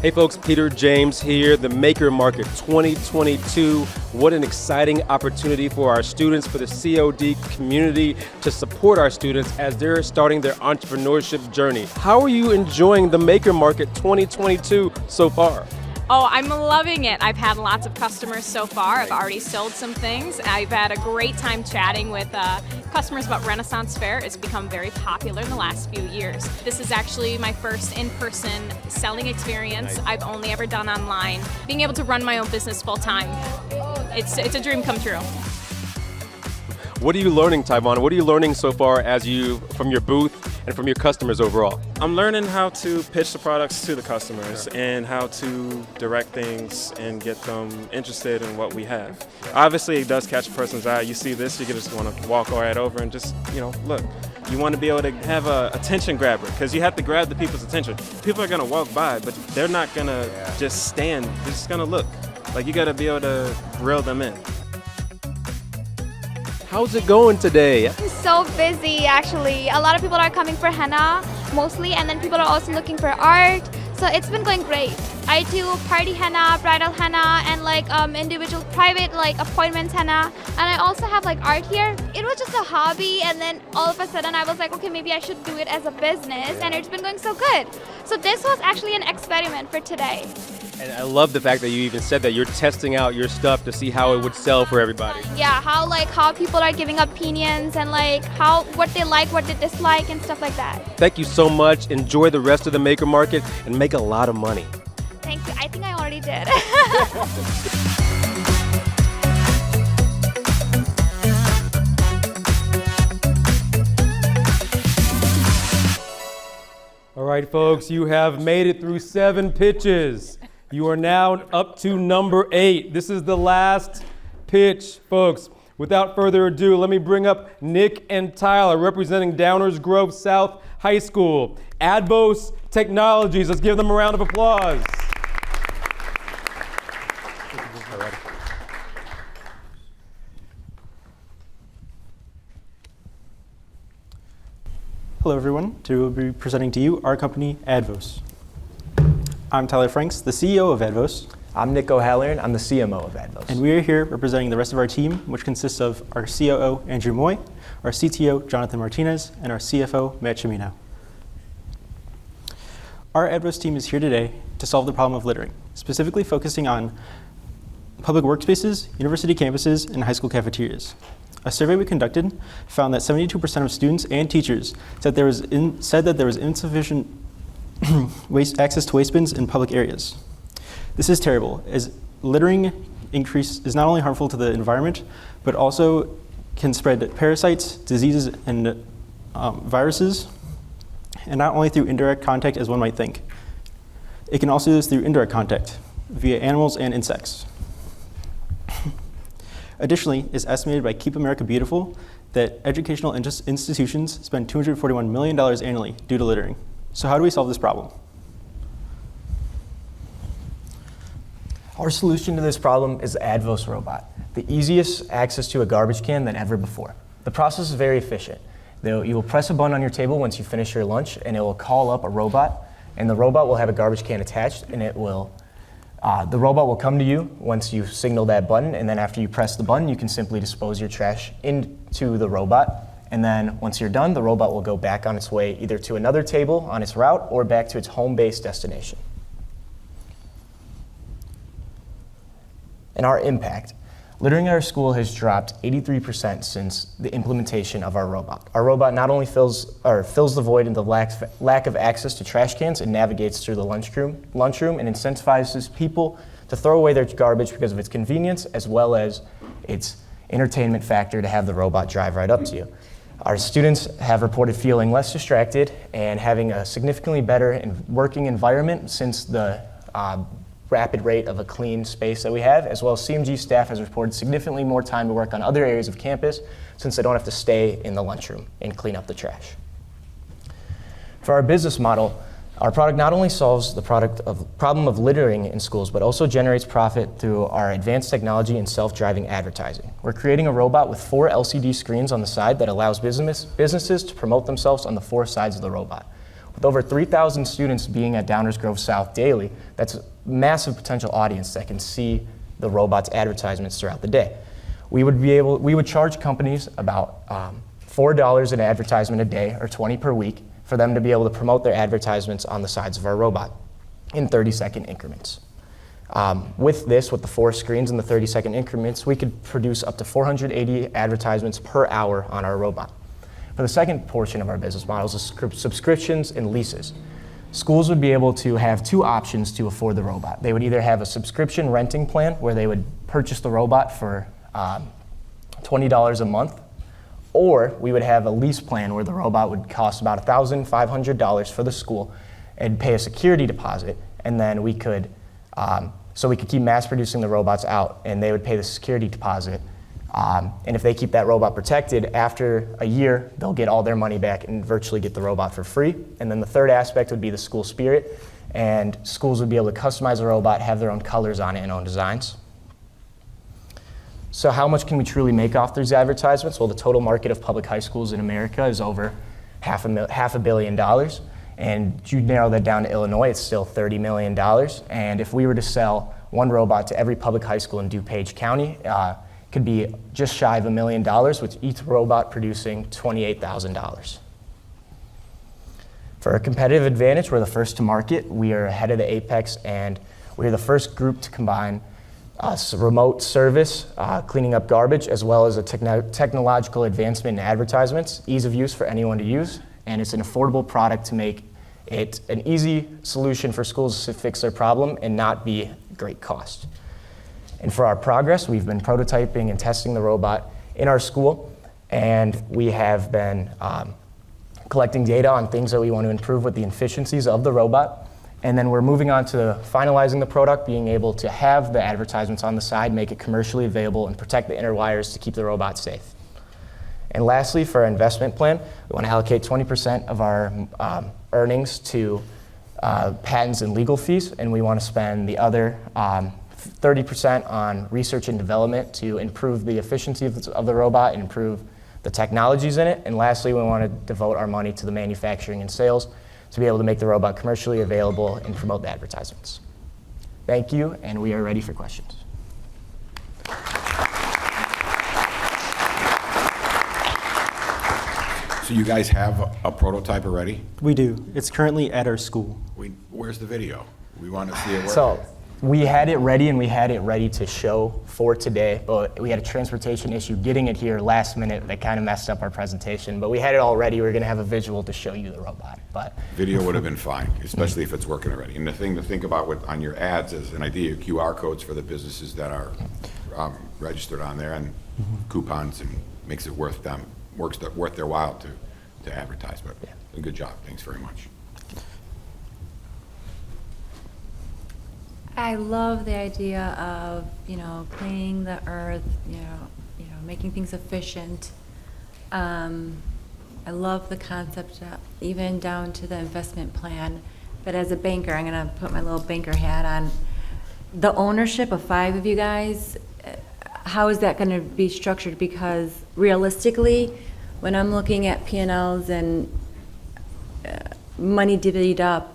Hey folks, Peter James here, the Maker Market 2022. What an exciting opportunity for our students, for the COD community to support our students as they're starting their entrepreneurship journey. How are you enjoying the Maker Market 2022 so far? Oh, I'm loving it. I've had lots of customers so far. I've already sold some things. I've had a great time chatting with customers about Renaissance Fair. It's become very popular in the last few years. This is actually my first in-person selling experience. I've only ever done online. Being able to run my own business full-time, it's a dream come true. What are you learning, Tyvon? What are you learning so far from your booth and from your customers overall? I'm learning how to pitch the products to the customers and how to direct things and get them interested in what we have. Obviously, it does catch a person's eye. You see this, you just want to walk right over and just, look. You want to be able to have a attention grabber because you have to grab the people's attention. People are going to walk by, but they're not going to just stand. They're just going to look. Like, you got to be able to reel them in. How's it going today? I'm so busy, actually. A lot of people are coming for henna, mostly, and then people are also looking for art. So it's been going great. I do party henna, bridal henna, and individual private appointments henna. And I also have art here. It was just a hobby, and then all of a sudden I was like, okay, maybe I should do it as a business, and it's been going so good. So this was actually an experiment for today. And I love the fact that you even said that you're testing out your stuff to see how it would sell for everybody. Yeah, how people are giving opinions and what they like, what they dislike, and stuff like that. Thank you so much. Enjoy the rest of the Maker Market and make a lot of money. Thank you. I think I already did. All right, folks, you have made it through 7 pitches. You are now up to number 8. This is the last pitch, folks. Without further ado, let me bring up Nick and Tyler representing Downers Grove South High School. AmpPost Technologies. Let's give them a round of applause. Hello everyone, today we'll be presenting to you our company, AmpPost. I'm Tyler Franks, the CEO of AmpPost. I'm Nick O'Halloran, I'm the CMO of AmpPost. And we are here representing the rest of our team, which consists of our COO, Andrew Moy, our CTO, Jonathan Martinez, and our CFO, Matt Cimino. Our AmpPost team is here today to solve the problem of littering, specifically focusing on public workspaces, university campuses, and high school cafeterias. A survey we conducted found that 72% of students and teachers said that there was insufficient access to waste bins in public areas. This is terrible, as littering is not only harmful to the environment, but also can spread parasites, diseases, and viruses, and not only through indirect contact as one might think. It can also do this through indirect contact via animals and insects. Additionally, it's estimated by Keep America Beautiful that educational institutions spend $241 million annually due to littering. So how do we solve this problem? Our solution to this problem is the AmpPost robot, the easiest access to a garbage can than ever before. The process is very efficient. You will press a button on your table once you finish your lunch, and it will call up a robot, and the robot will have a garbage can attached, and the robot will come to you once you signal that button, and then after you press the button, you can simply dispose your trash into the robot. And then once you're done, the robot will go back on its way either to another table on its route or back to its home-based destination. And our impact. Littering at our school has dropped 83% since the implementation of our robot. Our robot not only fills the void in the lack of access to trash cans, it navigates through the lunchroom and incentivizes people to throw away their garbage because of its convenience as well as its entertainment factor to have the robot drive right up to you. Our students have reported feeling less distracted and having a significantly better working environment since the rapid rate of a clean space that we have, as well as CMG staff has reported significantly more time to work on other areas of campus since they don't have to stay in the lunchroom and clean up the trash. For our business model, our product not only solves the problem of littering in schools, but also generates profit through our advanced technology and self-driving advertising. We're creating a robot with 4 LCD screens on the side that allows businesses to promote themselves on the 4 sides of the robot. With over 3,000 students being at Downers Grove South daily, that's a massive potential audience that can see the robot's advertisements throughout the day. We would charge companies about $4 an advertisement a day, or 20 per week, for them to be able to promote their advertisements on the sides of our robot in 30-second increments. With the 4 screens in the 30-second increments, we could produce up to 480 advertisements per hour on our robot. For the second portion of our business model is subscriptions and leases. Schools would be able to have 2 options to afford the robot. They would either have a subscription renting plan where they would purchase the robot for $20 a month, or we would have a lease plan where the robot would cost about $1,500 for the school and pay a security deposit, and then we could keep mass producing the robots out, and they would pay the security deposit. And if they keep that robot protected, after a year, they'll get all their money back and virtually get the robot for free. And then the third aspect would be the school spirit, and schools would be able to customize the robot, have their own colors on it and own designs. So how much can we truly make off these advertisements? Well, the total market of public high schools in America is over $500 million. And you narrow that down to Illinois, it's still $30 million. And if we were to sell 1 robot to every public high school in DuPage County, could be just shy of $1 million, with each robot producing $28,000. For a competitive advantage, we're the first to market. We are ahead of the apex, and We are the first group to combine remote service, cleaning up garbage, as well as a technological advancement in advertisements, ease of use for anyone to use, and it's an affordable product to make it an easy solution for schools to fix their problem and not be great cost. And for our progress, we've been prototyping and testing the robot in our school, and we have been collecting data on things that we want to improve with the efficiencies of the robot. And then we're moving on to finalizing the product, being able to have the advertisements on the side, make it commercially available, and protect the inner wires to keep the robot safe. And lastly, for our investment plan, we want to allocate 20% of our earnings to patents and legal fees, and we want to spend the other 30% on research and development to improve the efficiency of the robot and improve the technologies in it. And lastly, we want to devote our money to the manufacturing and sales to be able to make the robot commercially available and promote the advertisements. Thank you, and we are ready for questions. So you guys have a prototype already? We do. It's currently at our school. Where's the video? We want to see it work. So we had it ready, and we had it ready to show for today, but we had a transportation issue getting it here last minute that kind of messed up our presentation. But we had it all ready. We were going to have a visual to show you the robot. But Video would have been fine, especially if it's working already. And the thing to think about on your ads is an idea, QR codes for the businesses that are registered on there, and coupons, and makes it worth their while to advertise. But a good job. Thanks very much. I love the idea of, cleaning the earth, making things efficient. I love the concept, even down to the investment plan. But as a banker, I'm going to put my little banker hat on. The ownership of 5 of you guys, how is that going to be structured? Because realistically, when I'm looking at P&Ls and money divvied up,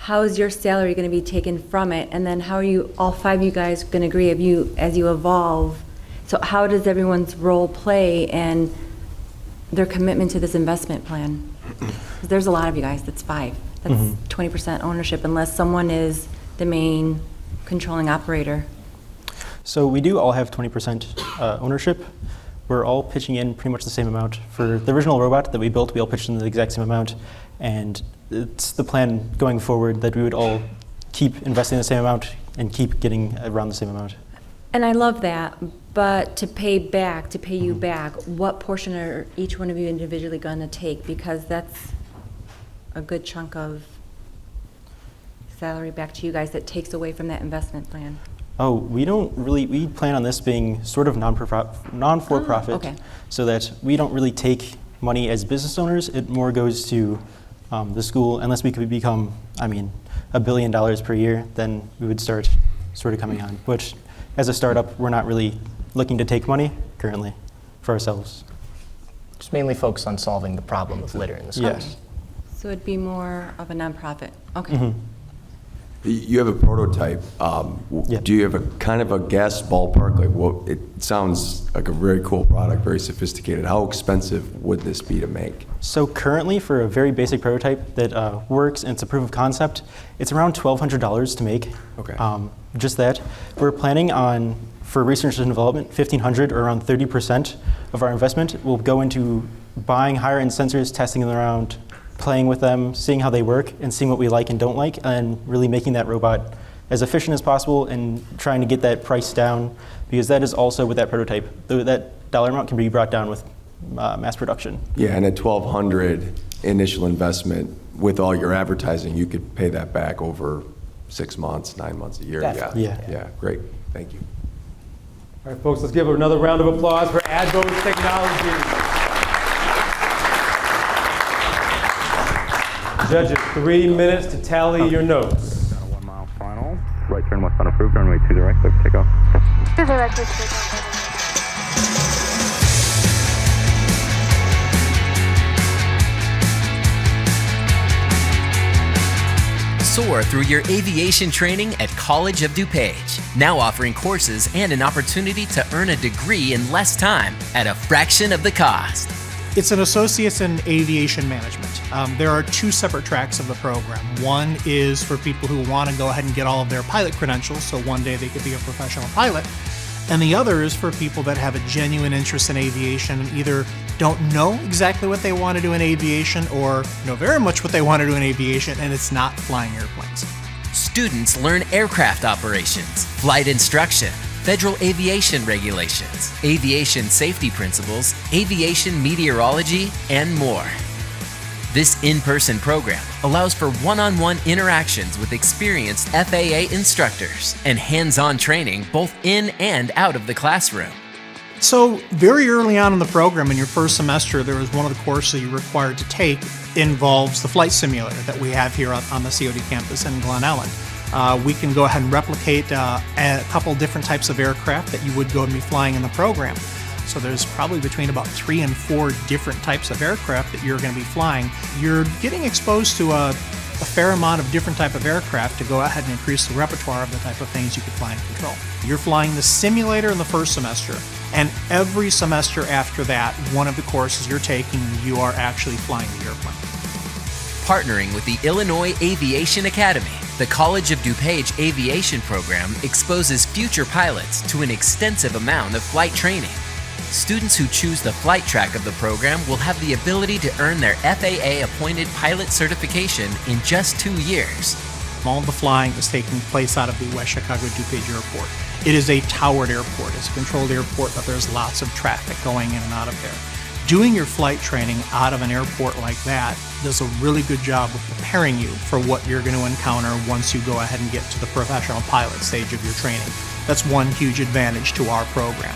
how is your salary going to be taken from it? And then how are you, all 5 of you guys, going to agree as you evolve? So how does everyone's role play and their commitment to this investment plan? 'Cause there's a lot of you guys, that's 5. That's 20% ownership, unless someone is the main controlling operator. So we do all have 20% ownership. We're all pitching in pretty much the same amount. For the original robot that we built, we all pitched in the exact same amount. And it's the plan going forward that we would all keep investing the same amount and keep getting around the same amount. And I love that, but to pay you back, what portion are each one of you individually going to take? Because that's a good chunk of salary back to you guys that takes away from that investment plan. Oh, we plan on this being sort of non-for-profit, okay. So that we don't really take money as business owners. It more goes to the school. Unless we could become, $1 billion per year, then we would start sort of coming on. Which, as a startup, we're not really looking to take money currently for ourselves. just mainly focused on solving the problem of litter in the schools. Yes. So it'd be more of a nonprofit. Okay. You have a prototype. Do you have a kind of a guess ballpark? Like, it sounds like a very cool product, very sophisticated. How expensive would this be to make? So currently, for a very basic prototype that works and it's a proof of concept, it's around $1,200 to make. Okay. Just that. We're planning on, for research and development, $1,500, or around 30% of our investment will go into buying higher-end sensors, testing them around, playing with them, seeing how they work, and seeing what we like and don't like, and really making that robot as efficient as possible and trying to get that price down, because that is also with that prototype. That dollar amount can be brought down with mass production. Yeah, and at $1,200 initial investment, with all your advertising, you could pay that back over 6 months, 9 months, a year. Definitely. Yeah, great. Thank you. All right, folks, let's give another round of applause for AmpPost Technology. Judges, 3 minutes to tally your notes. 1 mile final. Right turn westbound approved. Runway 2 right. Clear for takeoff. Soar through your aviation training at College of DuPage. Now offering courses and an opportunity to earn a degree in less time at a fraction of the cost. It's an Associates in Aviation Management. There are two separate tracks of the program. One is for people who want to go ahead and get all of their pilot credentials, so one day they could be a professional pilot. And the other is for people that have a genuine interest in aviation and either don't know exactly what they want to do in aviation or know very much what they want to do in aviation, and it's not flying airplanes. Students learn aircraft operations, flight instruction, federal aviation regulations, aviation safety principles, aviation meteorology, and more. This in-person program allows for one-on-one interactions with experienced FAA instructors and hands-on training both in and out of the classroom. So very early on in the program, in your first semester, there was one of the courses you're required to take involves the flight simulator that we have here on the COD campus in Glen Ellen. We can go ahead and replicate a couple different types of aircraft that you would go and be flying in the program. So there's probably between about 3 and 4 different types of aircraft that you're going to be flying. You're getting exposed to a fair amount of different type of aircraft to go ahead and increase the repertoire of the type of things you could fly and control. You're flying the simulator in the first semester, and every semester after that, one of the courses you're taking, you are actually flying the airplane. Partnering with the Illinois Aviation Academy, the College of DuPage Aviation Program exposes future pilots to an extensive amount of flight training. Students who choose the flight track of the program will have the ability to earn their FAA-appointed pilot certification in just 2 years. All the flying is taking place out of the West Chicago DuPage Airport. It is a towered airport. It's a controlled airport, but there's lots of traffic going in and out of there. Doing your flight training out of an airport like that does a really good job of preparing you for what you're going to encounter once you go ahead and get to the professional pilot stage of your training. That's one huge advantage to our program.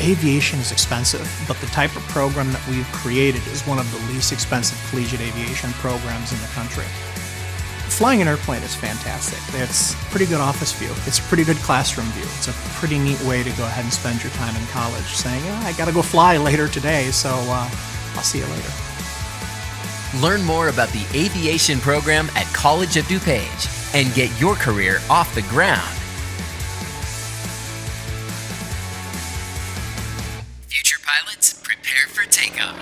Aviation is expensive, but the type of program that we've created is one of the least expensive collegiate aviation programs in the country. Flying an airplane is fantastic. It's a pretty good office view. It's a pretty good classroom view. It's a pretty neat way to go ahead and spend your time in college saying, I got to go fly later today, so I'll see you later. Learn more about the aviation program at College of DuPage and get your career off the ground. Future pilots, prepare for takeoff.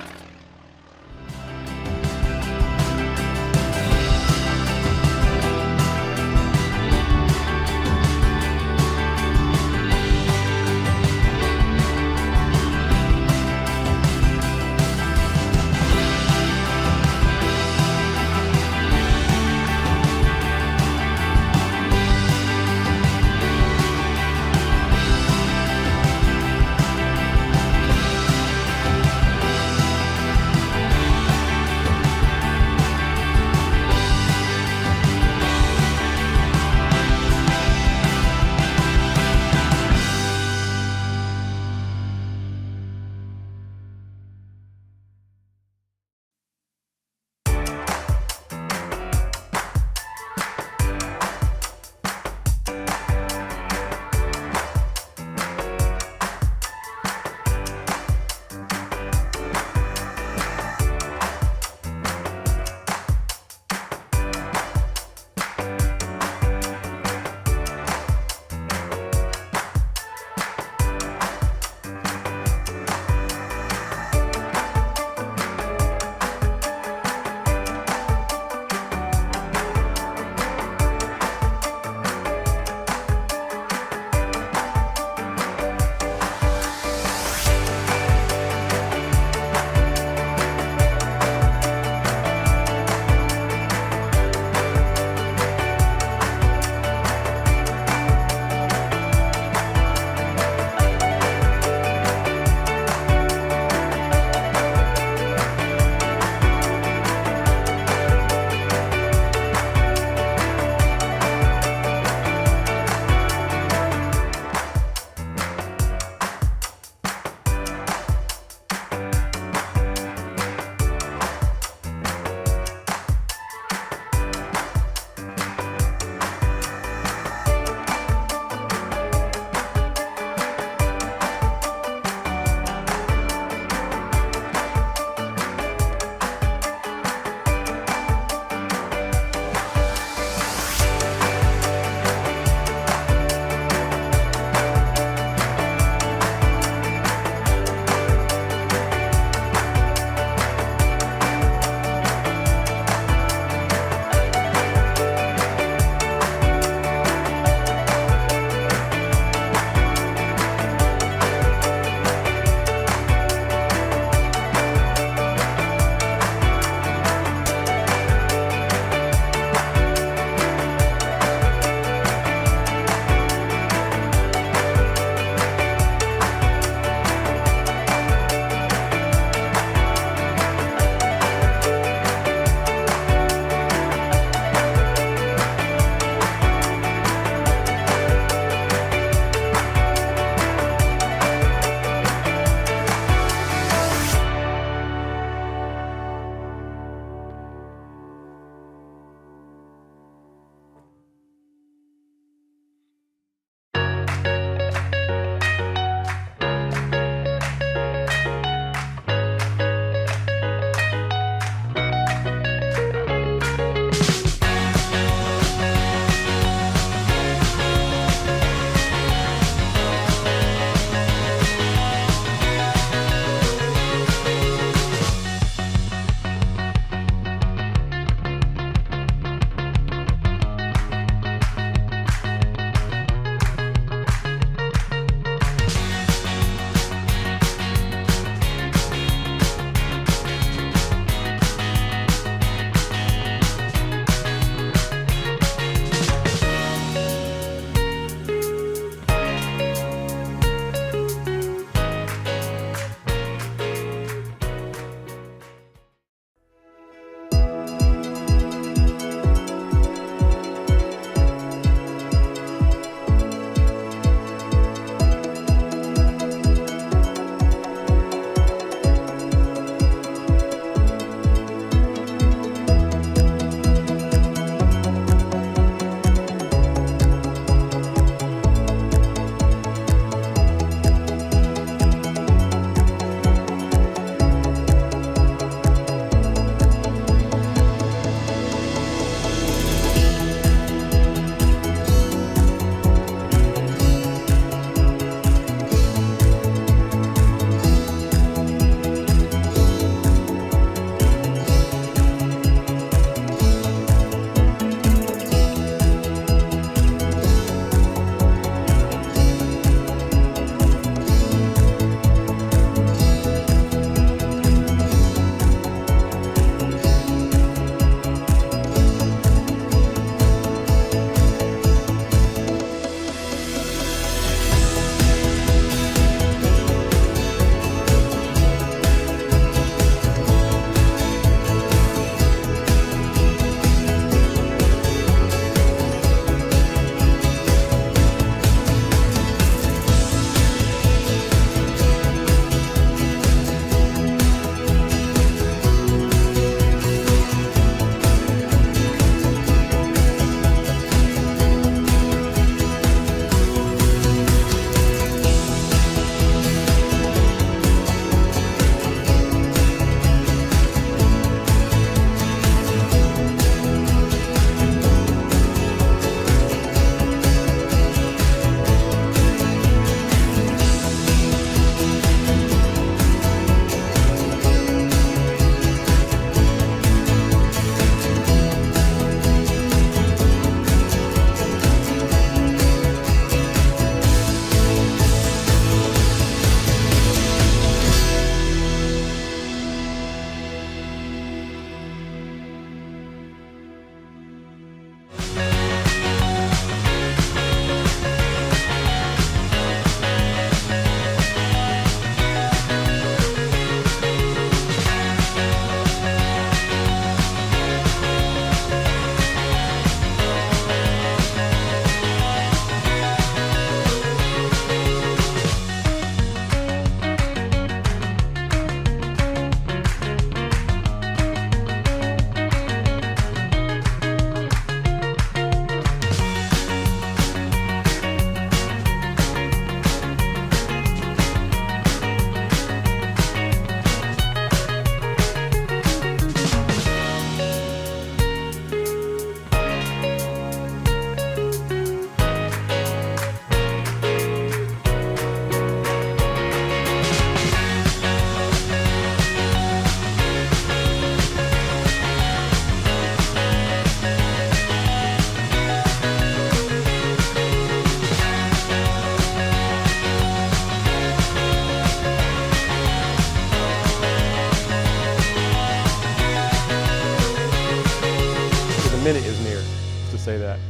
minute is near, just to say that.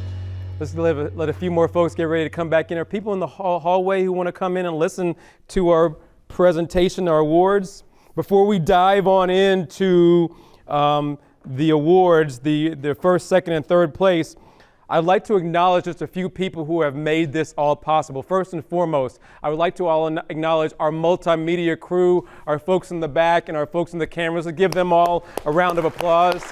Let's let a few more folks get ready to come back in. Are people in the hallway who want to come in and listen to our presentation, our awards? Before we dive on into the awards, the first, second, and third place, I'd like to acknowledge just a few people who have made this all possible. First and foremost, I would like to acknowledge our multimedia crew, our folks in the back and our folks in the cameras. Let's give them all a round of applause.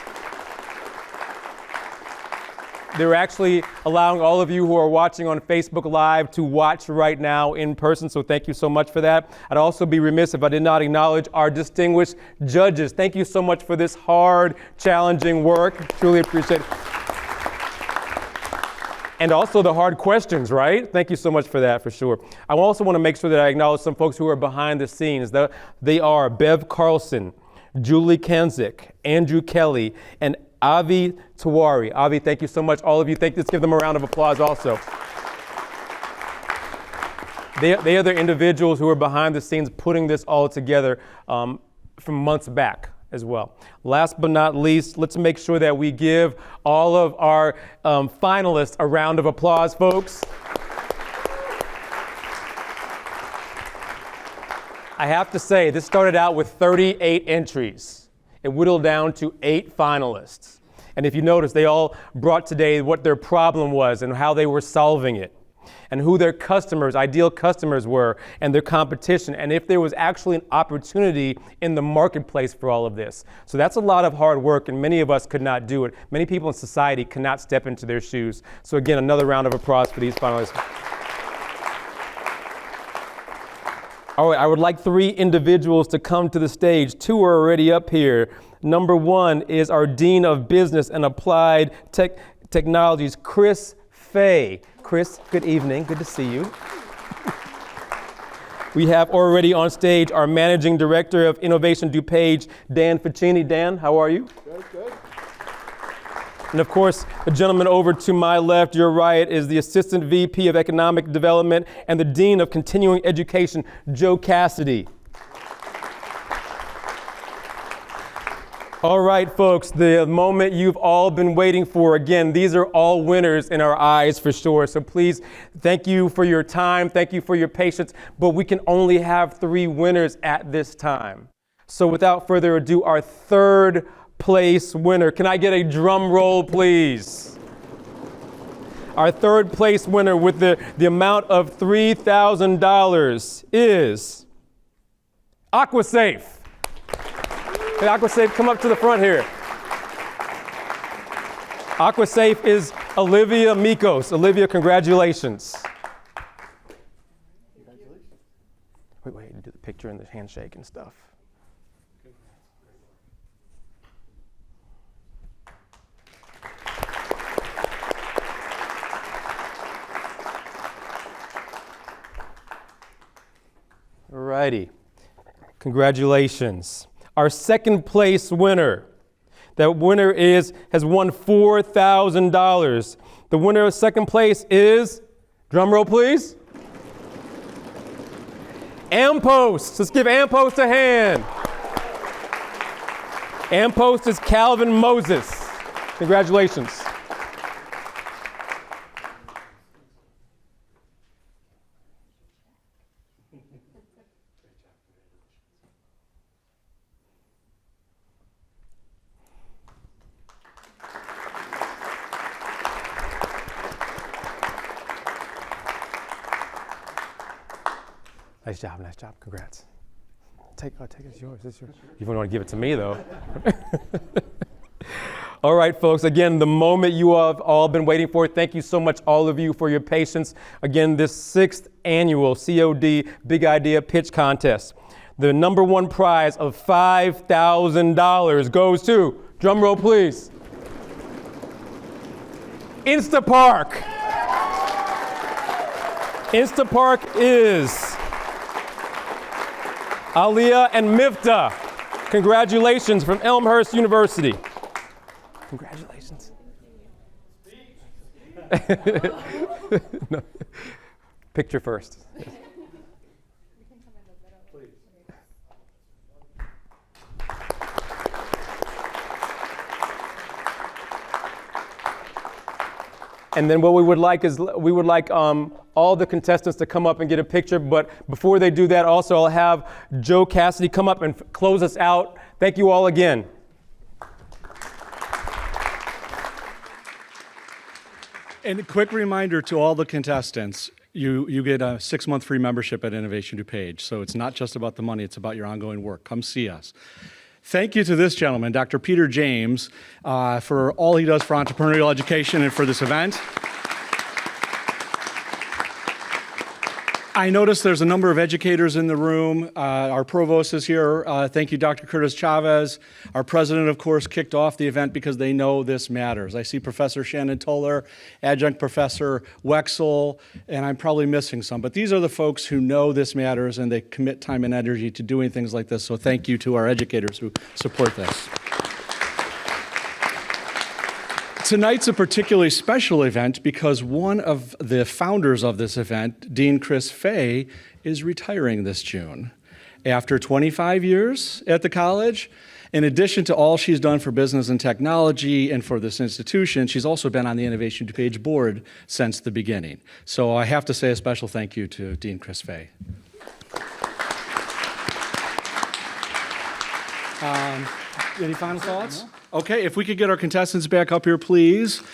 They're actually allowing all of you who are watching on Facebook Live to watch right now in person, so thank you so much for that. I'd also be remiss if I did not acknowledge our distinguished judges. Thank you so much for this hard, challenging work. Truly appreciate it. And also the hard questions, right? Thank you so much for that, for sure. I also want to make sure that I acknowledge some folks who are behind the scenes. They are Bev Carlson, Julie Kanzik, Andrew Kelly, and Avi Tawari. Avi, thank you so much. All of you, let's give them a round of applause also. They are the individuals who are behind the scenes putting this all together from months back as well. Last but not least, let's make sure that we give all of our finalists a round of applause, folks. I have to say, this started out with 38 entries. It whittled down to 8 finalists. And if you notice, they all brought today what their problem was and how they were solving it, and who their customers, ideal customers were, and their competition, and if there was actually an opportunity in the marketplace for all of this. So that's a lot of hard work, and many of us could not do it. Many people in society cannot step into their shoes. So again, another round of applause for these finalists. All right, I would like 3 individuals to come to the stage. 2 are already up here. Number 1 is our Dean of Business and Applied Technologies, Chris Fay. Chris, good evening. Good to see you. We have already on stage our Managing Director of Innovation DuPage, Dan Ficini. Dan, how are you? Good. And of course, the gentleman over to my left, your right, is the Assistant VP of Economic Development and the Dean of Continuing Education, Joe Cassidy. All right, folks, the moment you've all been waiting for. Again, these are all winners in our eyes for sure. So please, thank you for your time. Thank you for your patience. But we can only have 3 winners at this time. So without further ado, our third place winner. Can I get a drum roll, please? Our third place winner with the amount of $3,000 is AquaSafe. Hey, AquaSafe, come up to the front here. AquaSafe is Olivia Mikos. Olivia, congratulations. Wait, do the picture and the handshake and stuff. All righty. Congratulations. Our second place winner. That winner has won $4,000. The winner of second place is, drum roll please, AmpPost. Let's give AmpPost a hand. AmpPost is Calvin Moses. Congratulations. Nice job, congrats. Take it, it's yours. You don't want to give it to me though. All right, folks, again, the moment you have all been waiting for. Thank you so much, all of you, for your patience. Again, this 6th annual COD Big Idea Pitch Contest. The number 1 prize of $5,000 goes to, drum roll please, InstaPark. InstaPark is Aliyah and Mifta. Congratulations from Elmhurst University. Congratulations. No. Picture first. And then what we would like is all the contestants to come up and get a picture. But before they do that, also I'll have Joe Cassidy come up and close us out. Thank you all again. And a quick reminder to all the contestants, you get a 6-month free membership at Innovation DuPage. So it's not just about the money, it's about your ongoing work. Come see us. Thank you to this gentleman, Dr. Peter James, for all he does for entrepreneurial education and for this event. I noticed there's a number of educators in the room. Our provost is here. Thank you, Dr. Curtis Chavez. Our president, of course, kicked off the event because they know this matters. I see Professor Shannon Toller, Adjunct Professor Wexel, and I'm probably missing some. But these are the folks who know this matters, and they commit time and energy to doing things like this. So thank you to our educators who support this. Tonight's a particularly special event because one of the founders of this event, Dean Chris Fay, is retiring this June. After 25 years at the college, in addition to all she's done for business and technology and for this institution, she's also been on the Innovation DuPage board since the beginning. So I have to say a special thank you to Dean Chris Fay. Any final thoughts? Okay, if we could get our contestants back up here, please.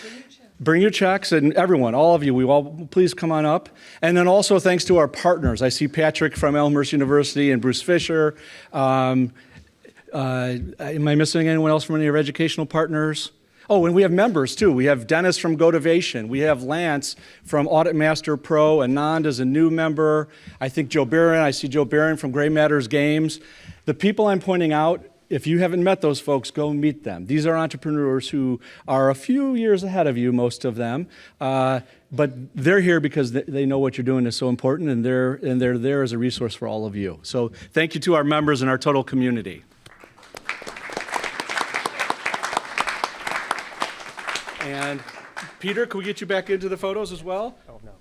Bring your checks, and everyone, all of you, please come on up. And then also thanks to our partners. I see Patrick from Elmhurst University and Bruce Fisher. Am I missing anyone else from any of our educational partners? Oh, and we have members too. We have Dennis from Gotivation. We have Lance from Audit Master Pro. Anand is a new member. I think Joe Barron. I see Joe Barron from Gray Matters Games. The people I'm pointing out, if you haven't met those folks, go meet them. These are entrepreneurs who are a few years ahead of you, most of them, but they're here because they know what you're doing is so important, and they're there as a resource for all of you. So thank you to our members and our total community. And Peter, can we get you back into the photos as well? Oh, no.